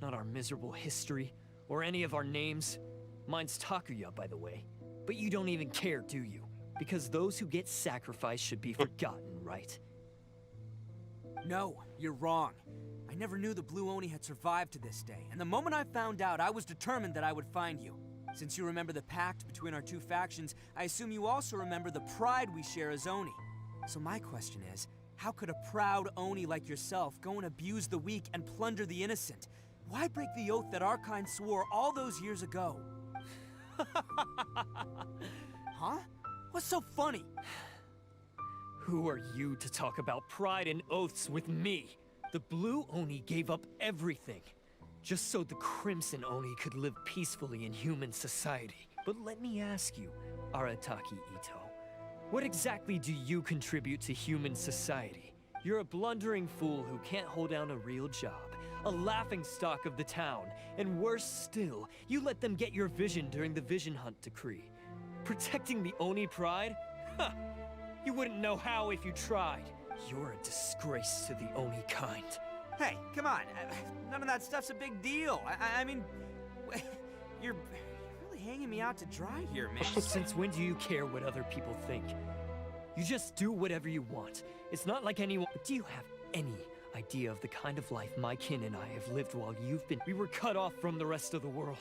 Not our miserable history, or any of our names. Mine's Takuya, by the way. But you don't even care, do you? Because those who get sacrificed should be forgotten, right? No, you're wrong. I never knew the Blue Oni had survived to this day, and the moment I found out, I was determined that I would find you. Since you remember the pact between our two factions, I assume you also remember the pride we share as Oni. So my question is, how could a proud Oni like yourself go and abuse the weak and plunder the innocent? Why break the oath that our kind swore all those years ago? Huh? What's so funny? Who are you to talk about pride and oaths with me? The Blue Oni gave up everything, just so the Crimson Oni could live peacefully in human society. But let me ask you, Arataki Itto, what exactly do you contribute to human society? You're a blundering fool who can't hold down a real job, a laughingstock of the town, and worse still, you let them get your vision during the Vision Hunt decree. Protecting the Oni pride? Huh! You wouldn't know how if you tried. You're a disgrace to the Oni kind. Hey, come on. None of that stuff's a big deal. I mean, you're really hanging me out to dry here, man. Since when do you care what other people think? You just do whatever you want. It's not like anyone... But do you have any idea of the kind of life my kin and I have lived while you've been... We were cut off from the rest of the world.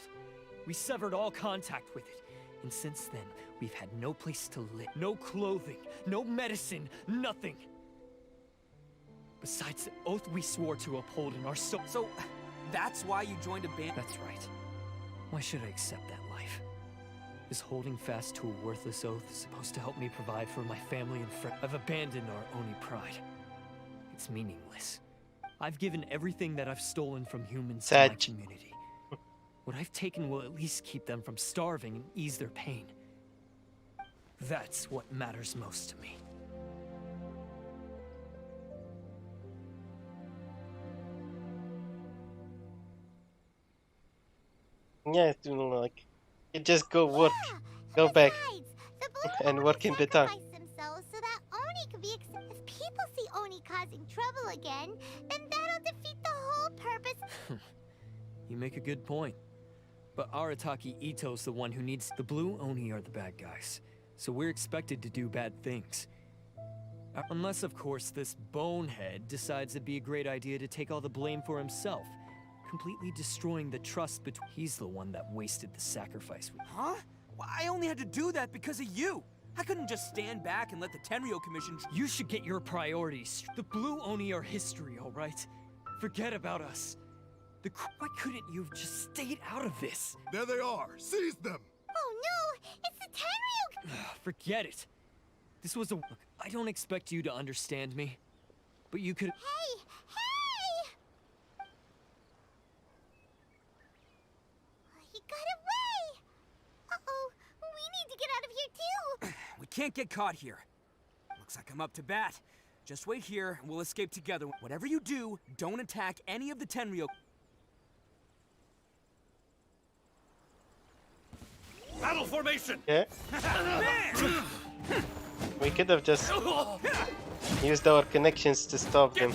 We severed all contact with it. And since then, we've had no place to live, no clothing, no medicine, nothing. Besides the oath we swore to uphold in our soul. So, that's why you joined a band? That's right. Why should I accept that life? Is holding fast to a worthless oath supposed to help me provide for my family and friends? I've abandoned our Oni pride. It's meaningless. I've given everything that I've stolen from humans to my community. What I've taken will at least keep them from starving and ease their pain. That's what matters most to me. Yeah, like, you just go work, go back, and work in the town. Themselves so that Oni could be if people see Oni causing trouble again, then that'll defeat the whole purpose. You make a good point. But Arataki Itto's the one who needs... The blue Oni are the bad guys, so we're expected to do bad things. Unless, of course, this bonehead decides it'd be a great idea to take all the blame for himself, completely destroying the trust between... He's the one that wasted the sacrifice. Huh? Well, I only had to do that because of you. I couldn't just stand back and let the Tenryou Commission... You should get your priorities. The blue Oni are history, all right? Forget about us. Why couldn't you have just stayed out of this? There they are. Seize them. Oh no, it's the Tenryou. Forget it. This was a... Look, I don't expect you to understand me, but you could... Hey! He got away! Uh-oh, we need to get out of here too! We can't get caught here. Looks like I'm up to bat. Just wait here and we'll escape together. Whatever you do, don't attack any of the Tenryou. Battle formation! Yeah. We could have just used our connections to stop them.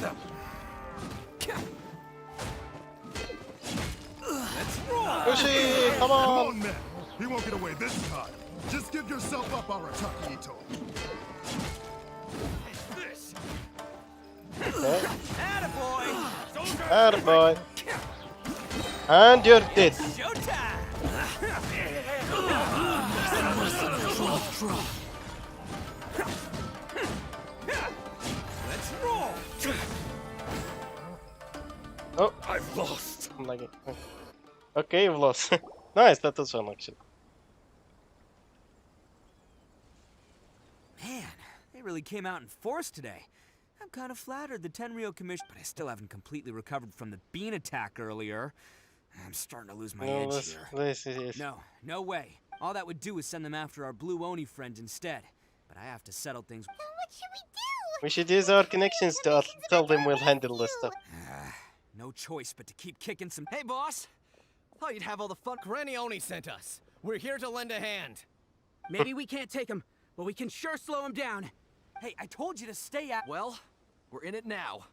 Push it! Come Come on! on, man. He won't get away this time. Just give yourself up, Arataki Itto. This! Okay. Attaboy! Attaboy. And you're dead. Showtime! Let's roll! Oh, I've lost! I'm lagging. Okay, you've lost. Nice, that was fun actually. Man, they really came out in force today. I'm kind of flattered the Tenryou Commission, but I still haven't completely recovered from the bean attack earlier. I'm starting to lose my No, edge here. this is... No way. All that would do is send them after our blue Oni friend instead. But I have to settle things. Then what should we do? We should use our connections to tell them we'll handle this stuff. No choice but to keep kicking some. Hey, boss! Thought you'd have all the fun. Granny Oni sent us. We're here to lend a hand. Maybe we can't take him, but we can sure slow him down. Hey, I told you to stay out. Well, we're in it now.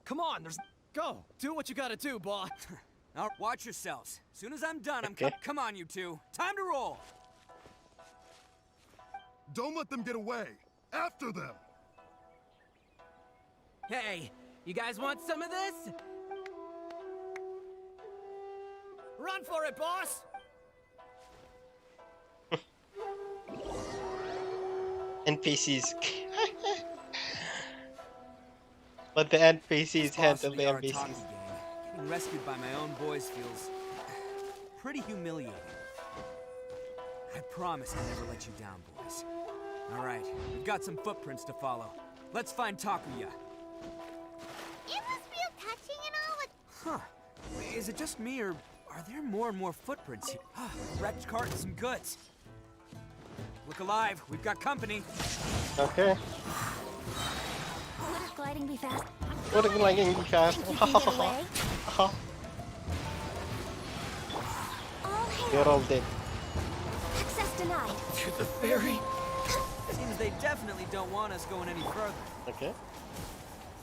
Come on, there's... Go! Do what you gotta do, boss. Now, watch yourselves. As soon as I'm done, Okay. Come on, you two. Time to roll. Don't let them get away. After them. Hey, you guys want some of this? Run for it, boss! NPCs. Let the NPCs handle the Arataki NPCs. gang. Getting rescued by my own boys feels pretty humiliating. I promise I'll never let you down, boys. All right, we've got some footprints to follow. Let's find Takuya. It was real touching and all with... Huh. Is it just me, or are there more and more footprints here? Wrecked cart and some goods. Look alive, we've got company. Okay. Would gliding be fast? What are you lagging fast? You're all dead. Access denied. To the ferry? Seems they definitely don't want us going any further. Okay.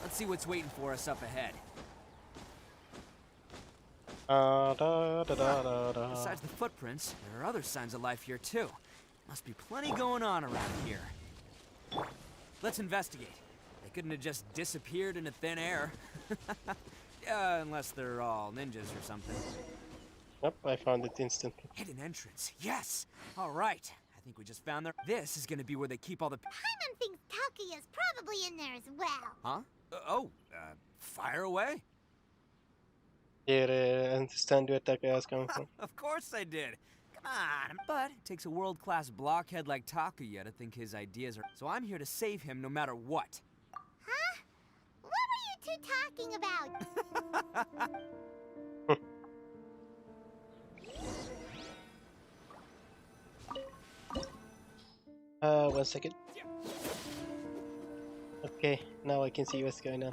Let's see what's waiting for us up ahead. Besides the footprints, there are other signs of life here too. Must be plenty going on around here. Let's investigate. They couldn't have just disappeared into thin air. Unless they're all ninjas or something. Yep, I found it instantly. Hidden entrance, yes! Alright, I think we just found their... This is gonna be where they keep all the... Paimon thinks Takuya's probably in there as well. Huh? Fire away. Here, understand where Taka is coming from. Of course I did. Come on. But it takes a world-class blockhead like Takuya to think his ideas are... So I'm here to save him no matter what. Huh? What were you two talking about? 1 second. Okay, now I can see what's going on.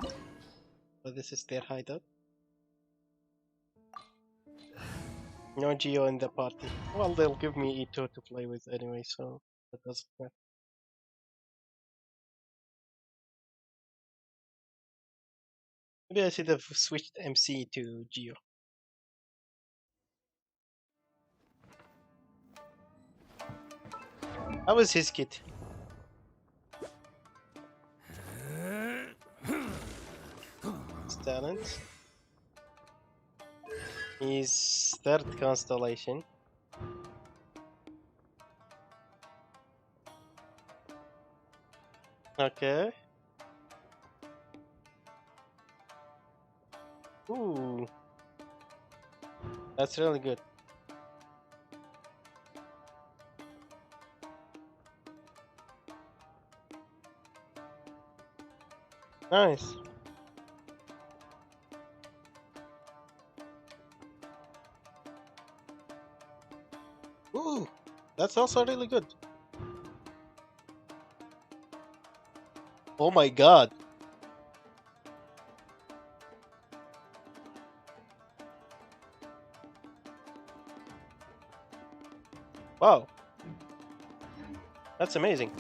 So this is their hideout. No Geo in the party. Well, they'll give me Itto to play with anyway, so that doesn't matter. Maybe I should have switched MC to Geo. How was his kit? His talent. His third constellation. Okay. Ooh. That's really good. Nice. Ooh, that's also really good. Oh my god. Wow. That's amazing.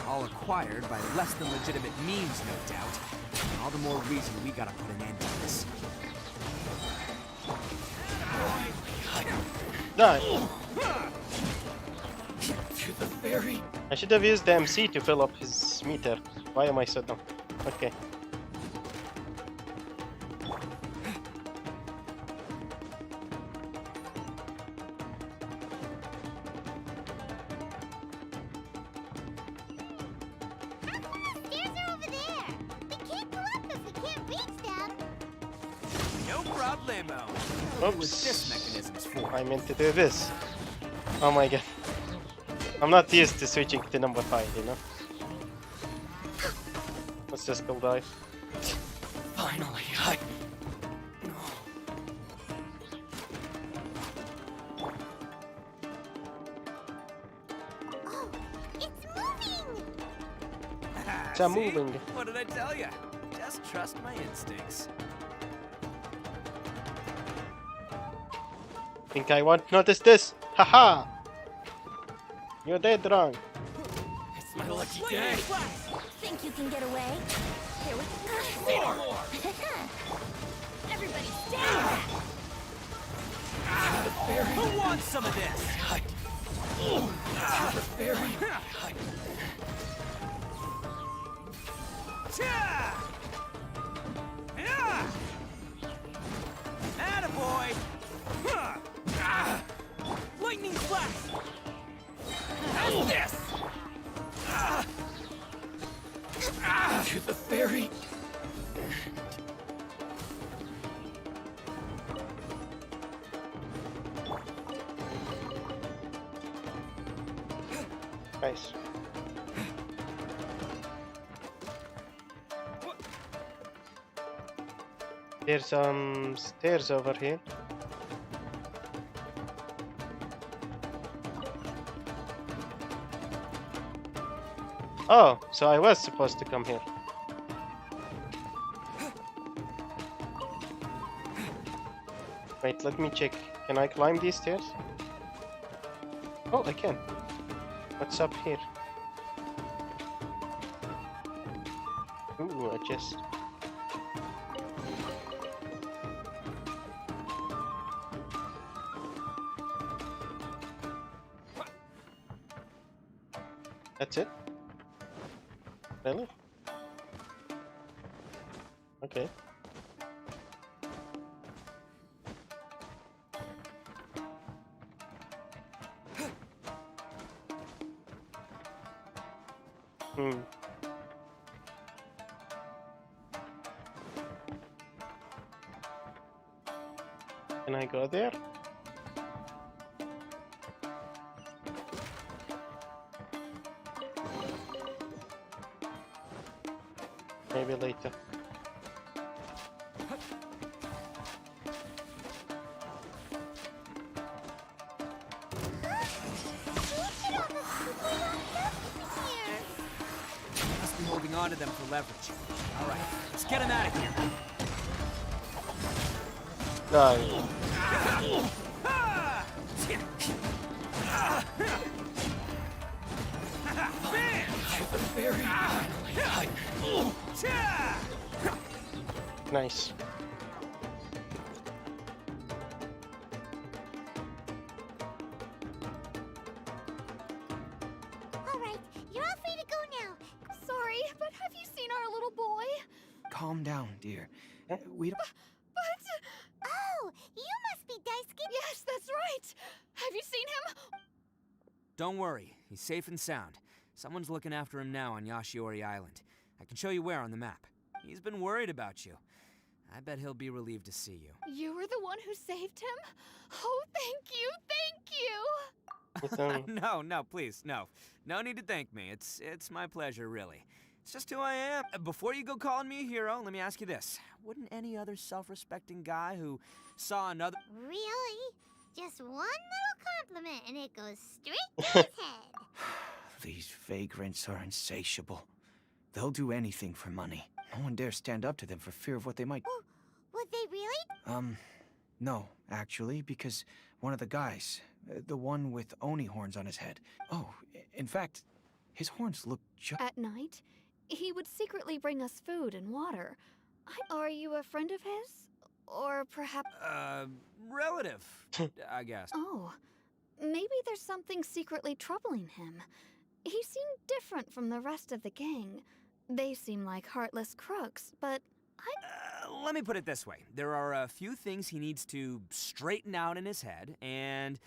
All acquired by less than legitimate means, no doubt. All the more reason we gotta put an end to this. Die. To the ferry. I should have used the MC to fill up his meter. Why am I so dumb? Okay. Oops. I meant to do this. Oh my god. I'm not used to switching to number 5, you know? Let's just go die. Finally, It's moving. What did I tell you? Just trust my instincts. Think I won't notice this? Haha! You're dead wrong. It's my lucky day. Think you can get away? Here we go. Everybody stand! Who wants some of this? The ferry. Attaboy! Lightning flash! How's this? To the ferry. Nice. There's some stairs over here. Oh, so I was supposed to come here. Wait, let me check. Can I climb these stairs? Oh, I can. What's up here? Ooh, a chest. That's it? Really? Okay. Can I go there? Maybe later. Must be holding on to them for leverage. All right, let's get him out of here. Die. Nice. Alright, you're all free to go now. Sorry, but have you seen our little boy? Calm down, dear. We don't... Oh, you must be Daisuke. Yes, that's right. Have you seen him? Don't worry, he's safe and sound. Someone's looking after him now on Yashiori Island. I can show you where on the map. He's been worried about you. I bet he'll be relieved to see you. You were the one who saved him? Oh, thank you. No, please, no. No need to thank me. It's my pleasure, really. It's just who I am. Before you go calling me a hero, let me ask you this. Wouldn't any other self-respecting guy who saw another... Really? Just one little compliment and it goes straight to his head. These vagrants are insatiable. They'll do anything for money. No one dares stand up to them for fear of what they might... Oh, would they really? No, actually, because one of the guys, the one with Oni horns on his head. Oh, in fact, his horns look just... At night, he would secretly bring us food and water. Are you a friend of his? Or perhaps... relative, I guess. Oh, maybe there's something secretly troubling him. He seemed different from the rest of the gang. They seem like heartless crooks, but let me put it this way. There are a few things he needs to straighten out in his head, and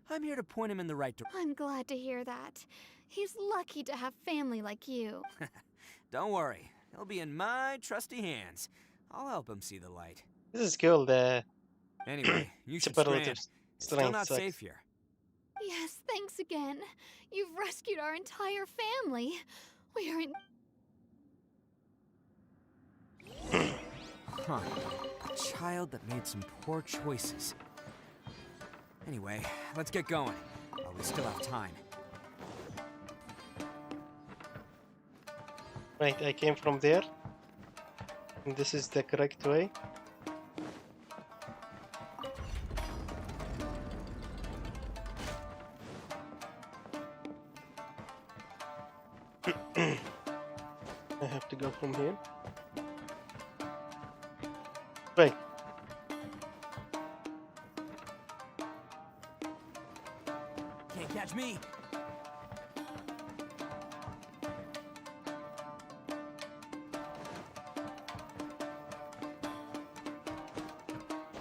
I'm here to point him in the right direction. I'm glad to hear that. He's lucky to have family like you. Don't worry. He'll be in my trusty hands. I'll help him see the light. This is cool. The Anyway, you should superlative strand. It's still not sucks. safe here. Yes, thanks again. You've rescued our entire family. We are in... Huh. A child that made some poor choices. Anyway, let's get going. While we still have time. Right, I came from there. And this is the correct way. I have to go from here. Wait. Can't catch me.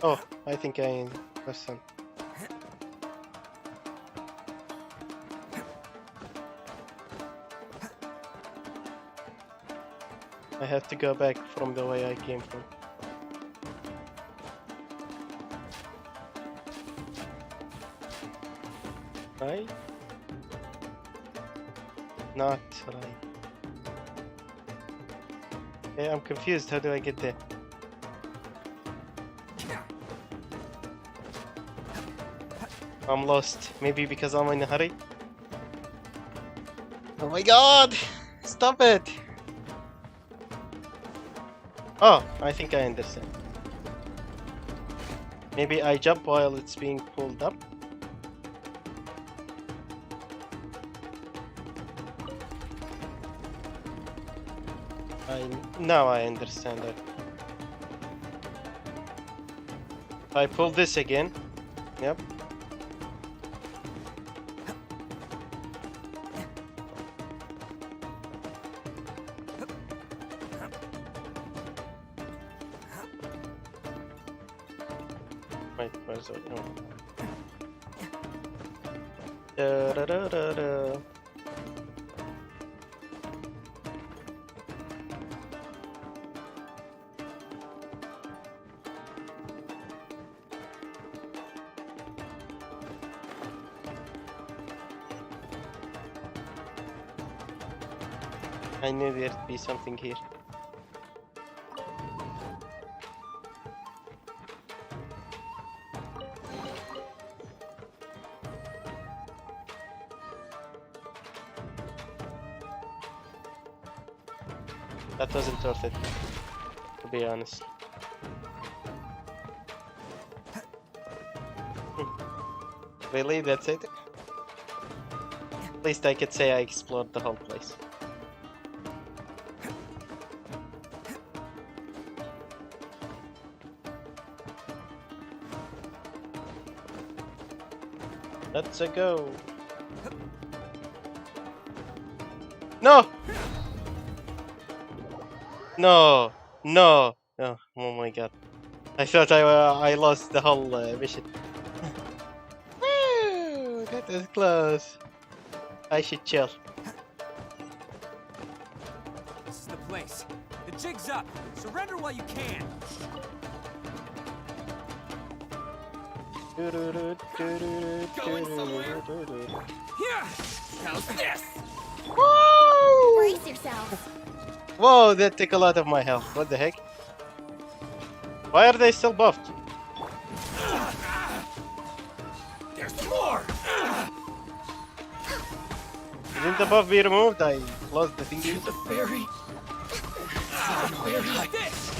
Oh, I think I understand. I have to go back from the way I came from. Right? Not right. Hey, I'm confused. How do I get there? I'm lost. Maybe because I'm in a hurry? Oh my god! Stop it! Oh, I think I understand. Maybe I jump while it's being pulled up. Now I understand that. I pull this again. Yep. Wait, where's it? Oh. Da, da, da, da, da. I knew there'd be something here. That wasn't worth it, to be honest. Really? That's it? At least I could say I explored the whole place. Let's go. No! No! No! Oh, oh my god. I thought I lost the whole mission. Woo! That was close. I should chill. This is the place. The jig's up. Surrender while you can. Going somewhere? Yeah. How's this? Woo! Brace yourself. Whoa, that took a lot of my health. What the heck? Why are they still buffed? There's more. Didn't the buff be removed? I lost the thingy. The fairy. Fairy like this.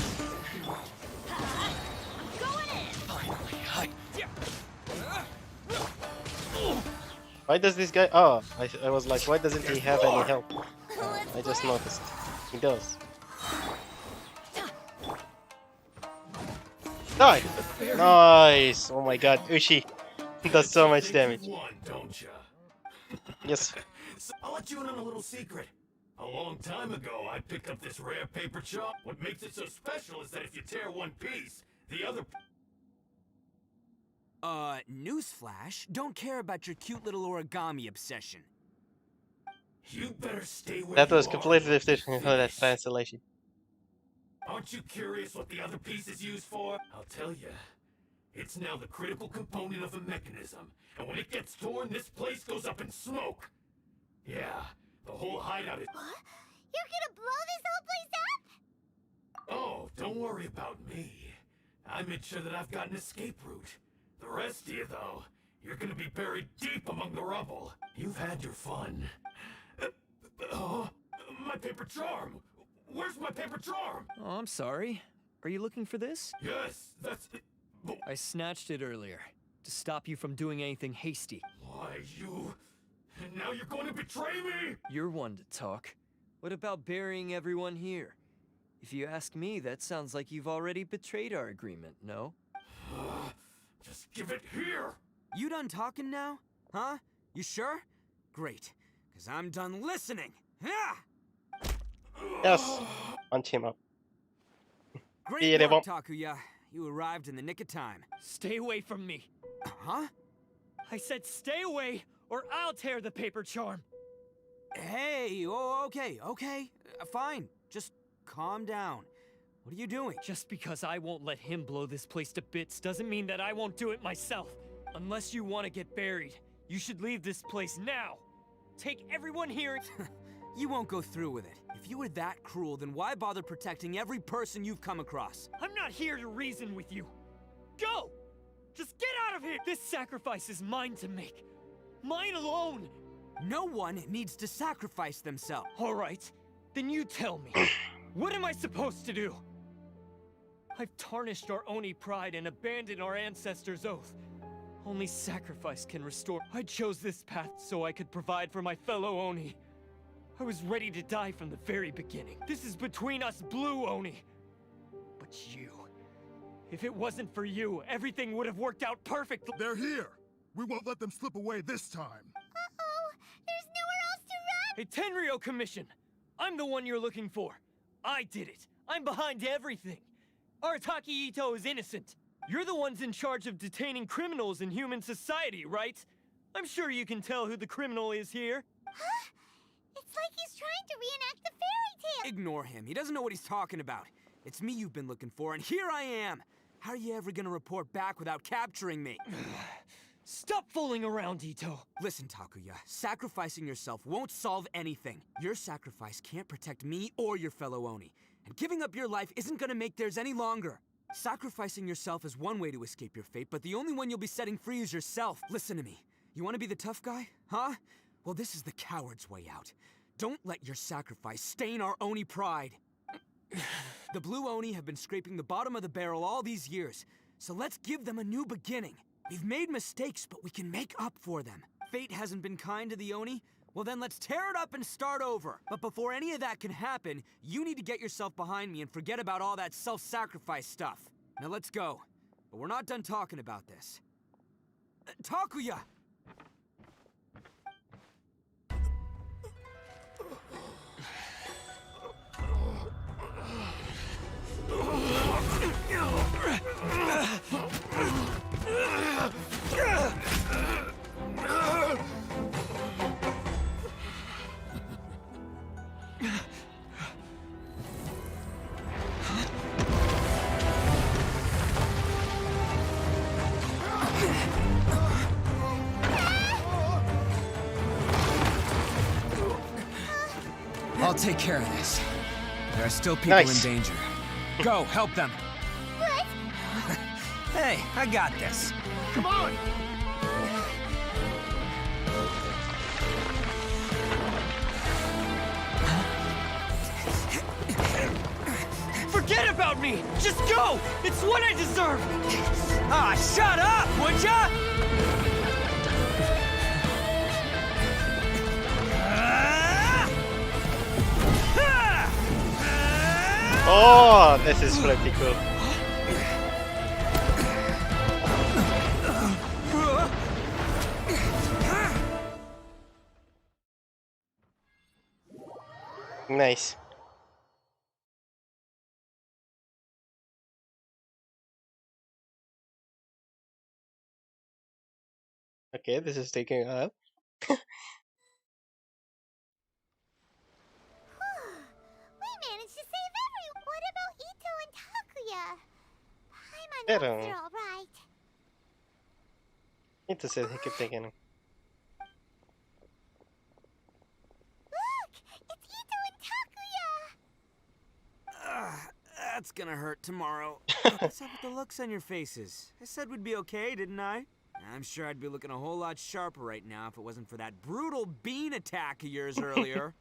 Why does this guy? Oh, I was like, why doesn't he have any help? I just noticed. He does. Die! Nice! Oh my god, Ushi does so much damage. Don't ya? Yes. I'll let you in on a little secret. A long time ago, I picked up this rare paper chop. What makes it so special is that if you tear one piece, the other... Newsflash, don't care about your cute little origami obsession. You better stay where That you was are. completely different from that translation. Aren't you curious what the other piece is used for? I'll tell you. It's now the critical component of a mechanism, and when it gets torn, this place goes up in smoke. Yeah, the whole hideout is... What? You're gonna blow this whole place up? Oh, don't worry about me. I made sure that I've got an escape route. The rest of you, though, you're gonna be buried deep among the rubble. You've had your fun. My paper charm! Where's my paper charm? Oh, I'm sorry. Are you looking for this? Yes, that's it. But I snatched it earlier to stop you from doing anything hasty. why, you... And now you're going to betray me? You're one to talk. What about burying everyone here? If you ask me, that sounds like you've already betrayed our agreement, no? Just give it here! You done talking now? Huh? You sure? Great, because I'm done listening. Yeah! Yes. Punch him up. Great work, Takuya. You arrived in the nick of time. Stay away from me. Huh? I said stay away, or I'll tear the paper charm. Hey, oh, okay. Fine. Just calm down. What are you doing? Just because I won't let him blow this place to bits doesn't mean that I won't do it myself. Unless you want to get buried, you should leave this place now. Take everyone here. You won't go through with it. If you were that cruel, then why bother protecting every person you've come across? I'm not here to reason with you. Go! Just get out of here! This sacrifice is mine to make. Mine alone! No one needs to sacrifice themselves. All right, then you tell me. What am I supposed to do? I've tarnished our Oni pride and abandoned our ancestors' oath. Only sacrifice can restore. I chose this path so I could provide for my fellow Oni. I was ready to die from the very beginning. This is between us blue Oni. But you... If it wasn't for you, everything would have worked out perfectly. They're here! We won't let them slip away this time. Uh-oh! There's nowhere else to run! A Tenryo commission! I'm the one you're looking for. I did it. I'm behind everything. Arataki Itto is innocent. You're the ones in charge of detaining criminals in human society, right? I'm sure you can tell who the criminal is here. Huh? It's like he's trying to reenact the fairy tale! Ignore him. He doesn't know what he's talking about. It's me you've been looking for, and here I am! How are you ever gonna report back without capturing me? Stop fooling around, Itto. Listen, Takuya, sacrificing yourself won't solve anything. Your sacrifice can't protect me or your fellow Oni, and giving up your life isn't gonna make theirs any longer. Sacrificing yourself is one way to escape your fate, but the only one you'll be setting free is yourself. Listen to me. You want to be the tough guy? Huh? Well, this is the coward's way out. Don't let your sacrifice stain our Oni pride. The Blue Oni have been scraping the bottom of the barrel all these years, so let's give them a new beginning. We've made mistakes, but we can make up for them. Fate hasn't been kind to the Oni? Well then let's tear it up and start over. But before any of that can happen, you need to get yourself behind me and forget about all that self-sacrifice stuff. Now let's go. But we're not done talking about this. Takuya! I'll take care of this. There are still people in danger. Go, help them. What? Hey, I got this. Come on! Forget about me! Just go! It's what I deserve! Ah, shut up, would ya? Oh, this is pretty cool. Nice. Okay, this is taking a while. We managed to save everyone. What about Itto and Takuya? Paimon They knows don't- they're all right. Itto said he could take any. Look! It's Itto and Takuya! That's gonna hurt tomorrow. What's up with the looks on your faces? I said we'd be okay, didn't I? I'm sure I'd be looking a whole lot sharper right now if it wasn't for that brutal bean attack of yours earlier.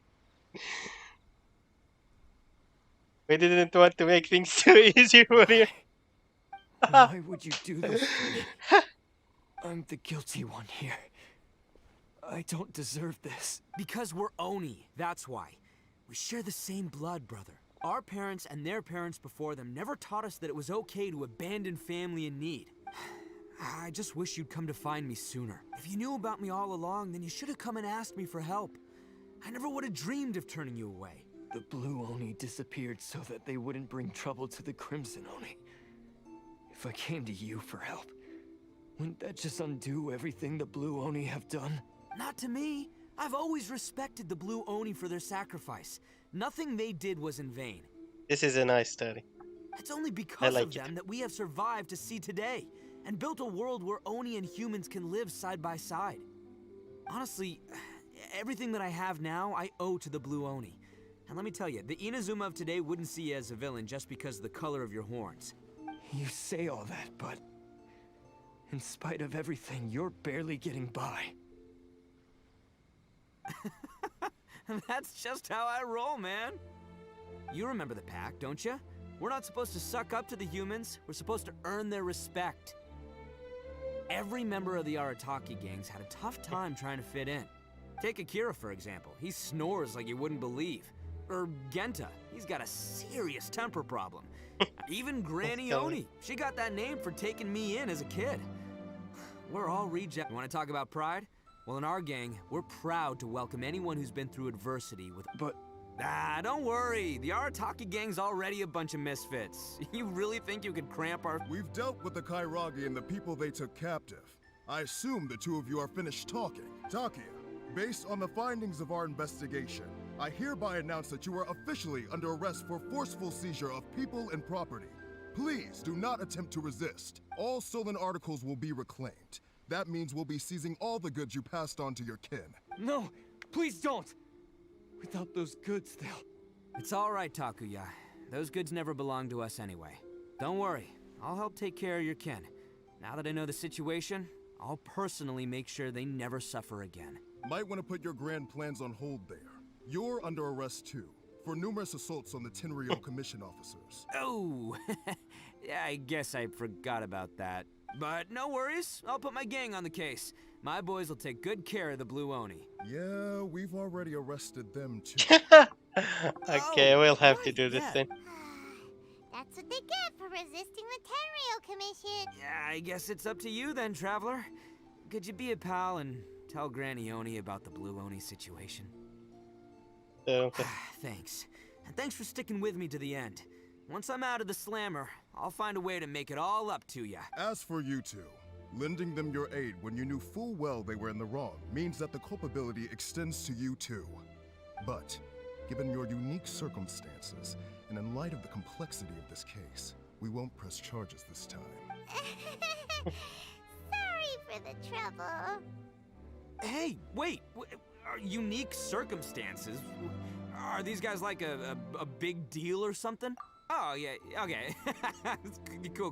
We didn't want to make things too easy for you. Why would you do this to me? I'm the guilty one here. I don't deserve this. Because we're Oni, that's why. We share the same blood, brother. Our parents and their parents before them never taught us that it was okay to abandon family in need. I just wish you'd come to find me sooner. If you knew about me all along, then you should have come and asked me for help. I never would have dreamed of turning you away. The Blue Oni disappeared so that they wouldn't bring trouble to the Crimson Oni. If I came to you for help, wouldn't that just undo everything the Blue Oni have done? Not to me. I've always respected the Blue Oni for their sacrifice. Nothing they did was in vain. This is a nice story. It's only because like of them that we have survived to see today, and built a world where Oni and humans can live side by side. Honestly, everything that I have now, I owe to the Blue Oni. And let me tell you, the Inazuma of today wouldn't see you as a villain just because of the color of your horns. You say all that, but in spite of everything, you're barely getting by. That's just how I roll, man. You remember the pact, don't you? We're not supposed to suck up to the humans. We're supposed to earn their respect. Every member of the Arataki gangs had a tough time trying to fit in. Take Akira, for example. He snores like you wouldn't believe. Or Genta. He's got a serious temper problem. Even Granny Oni. She got that name for taking me in as a kid. We're all rejects. You want to talk about pride? Well, in our gang, we're proud to welcome anyone who's been through adversity with... But... Ah, don't worry. The Arataki gang's already a bunch of misfits. You really think you could cramp our... We've dealt with the Kairagi and the people they took captive. I assume the two of you are finished talking. Takuya, based on the findings of our investigation, I hereby announce that you are officially under arrest for forceful seizure of people and property. Please do not attempt to resist. All stolen articles will be reclaimed. That means we'll be seizing all the goods you passed on to your kin. No, please don't. Without those goods, they'll... It's all right, Takuya. Those goods never belonged to us anyway. Don't worry, I'll help take care of your kin. Now that I know the situation, I'll personally make sure they never suffer again. Might want to put your grand plans on hold there. You're under arrest too, for numerous assaults on the Tenryou Commission officers. Oh, yeah, I guess I forgot about that. But no worries, I'll put my gang on the case. My boys will take good care of the Blue Oni. Yeah, we've already arrested them too. Okay, we'll have to do this then. That's what they get for resisting the Tenryou Commission. Yeah, I guess it's up to you then, Traveler. Could you be a pal and tell Granny Oni about the Blue Oni situation? Thanks. And thanks for sticking with me to the end. Once I'm out of the slammer, I'll find a way to make it all up to ya. As for you two, lending them your aid when you knew full well they were in the wrong means that the culpability extends to you too. But, given your unique circumstances, and in light of the complexity of this case, we won't press charges this time. Sorry for the trouble. Hey, wait! Unique circumstances? Are these guys like a big deal or something? Oh, yeah, okay. Cool.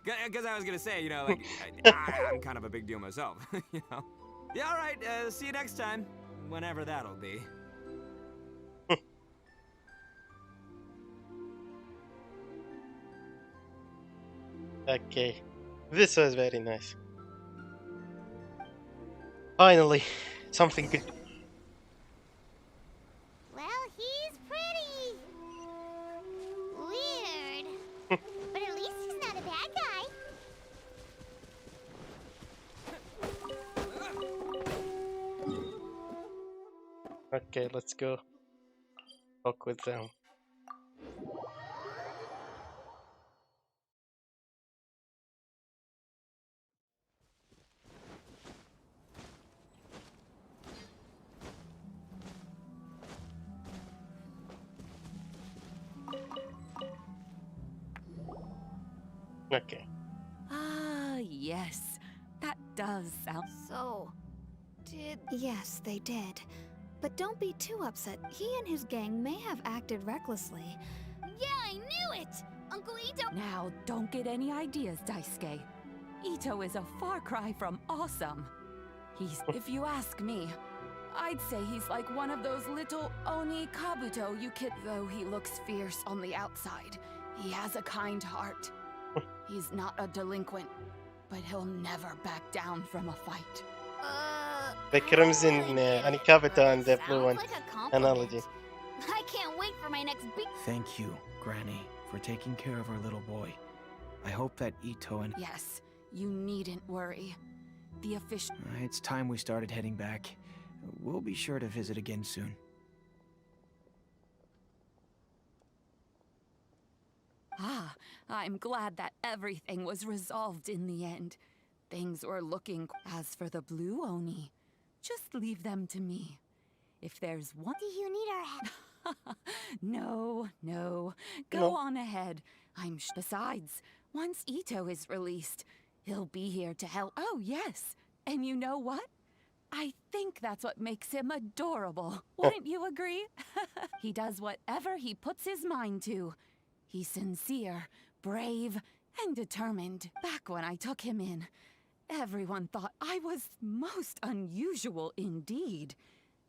Because I was gonna say, you know, like, I'm kind of a big deal myself, you know? Yeah, alright, see you next time. Whenever that'll be. Okay, this was very nice. Finally, something good. Well, he's pretty weird. But at least he's not a bad guy. Okay, let's go. Talk with them. Okay. Ah, yes. That does sound... So, Yes, they did. But don't be too upset. He and his gang may have acted recklessly. Yeah, I knew it! Uncle Itto... Now, don't get any ideas, Daisuke. Itto is a far cry from awesome. He's, if you ask me, I'd say he's like one of those little Oni Kabuto you kid. Though he looks fierce on the outside, he has a kind heart. He's not a delinquent, but he'll never back down from a fight. The Crimson Anikabata and the Blue One analogy. I can't wait for my next big... Thank you, Granny, for taking care of our little boy. I hope that Itto and... Yes, you needn't worry. The official... It's time we started heading back. We'll be sure to visit again soon. Ah, I'm glad that everything was resolved in the end. Things were looking... As for the Blue Oni, just leave them to me. If there's one... Do you need our help? No. Go on ahead. Besides, once Itto is released, he'll be here to help. Oh, yes. And you know what? I think that's what makes him adorable. Wouldn't you agree? He does whatever he puts his mind to. He's sincere, brave, and determined. Back when I took him in, everyone thought I was most unusual indeed.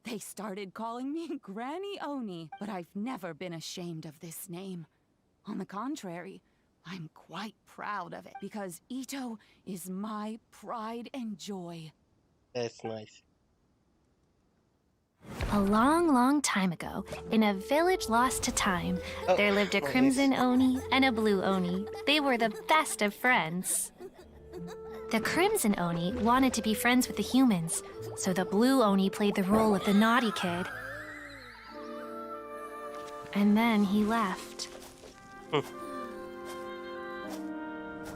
They started calling me Granny Oni, but I've never been ashamed of this name. On the contrary, I'm quite proud of it, because Itto is my pride and joy. That's nice. A long time ago, in a village lost to time, there lived a Crimson Oni and a Blue Oni. They were the best of friends. The Crimson Oni wanted to be friends with the humans, so the Blue Oni played the role of the naughty kid. And then he left.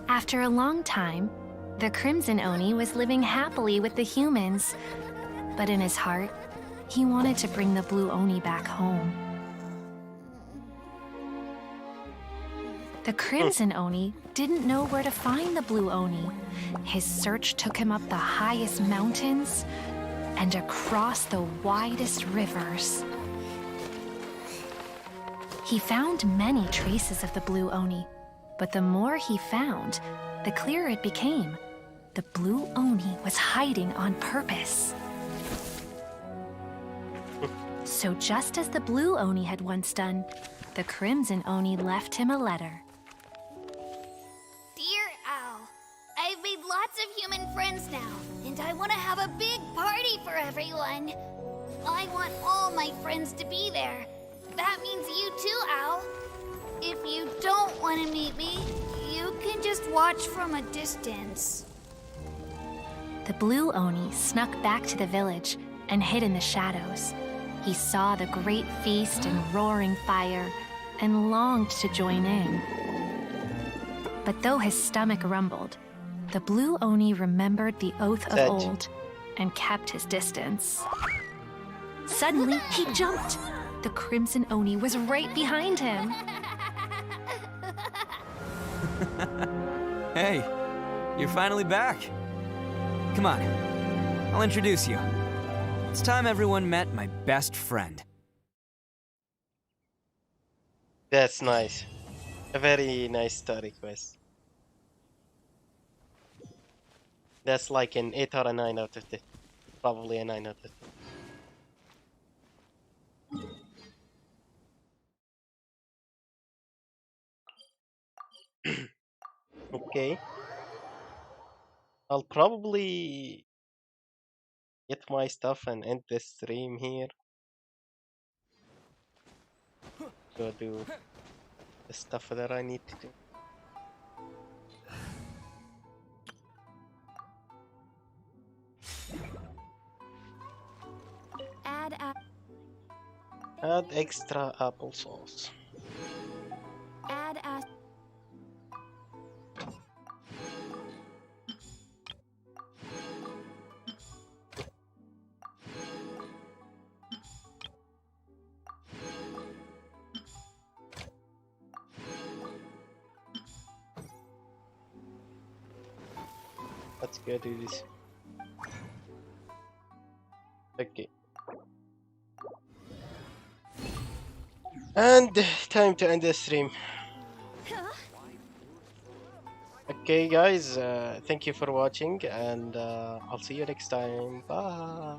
After a long time, the Crimson Oni was living happily with the humans, but in his heart, he wanted to bring the Blue Oni back home. The Crimson Oni didn't know where to find the Blue Oni. His search took him up the highest mountains and across the widest rivers. He found many traces of the Blue Oni, but the more he found, the clearer it became. The Blue Oni was hiding on purpose. So just as the Blue Oni had once done, the Crimson Oni left him a letter. Dear Owl, I've made lots of human friends now, and I want to have a big party for everyone. I want all my friends to be there. That means you too, Owl. If you don't want to meet me, you can just watch from a distance. The Blue Oni snuck back to the village and hid in the shadows. He saw the great feast and roaring fire and longed to join in. But though his stomach rumbled, the Blue Oni remembered the oath of old and kept his distance. Suddenly, he jumped. The Crimson Oni was right behind him. Hey, you're finally back. Come on, I'll introduce you. It's time everyone met my best friend. That's nice. A very nice story quest. That's like an 8 or a 9 out of 10. Probably a 9 out of 10. Okay. I'll probably get my stuff and end this stream here. Go do the stuff that I need to do. Add extra applesauce. Let's go do this. Okay. And time to end the stream. Okay guys, thank you for watching and I'll see you next time. Bye.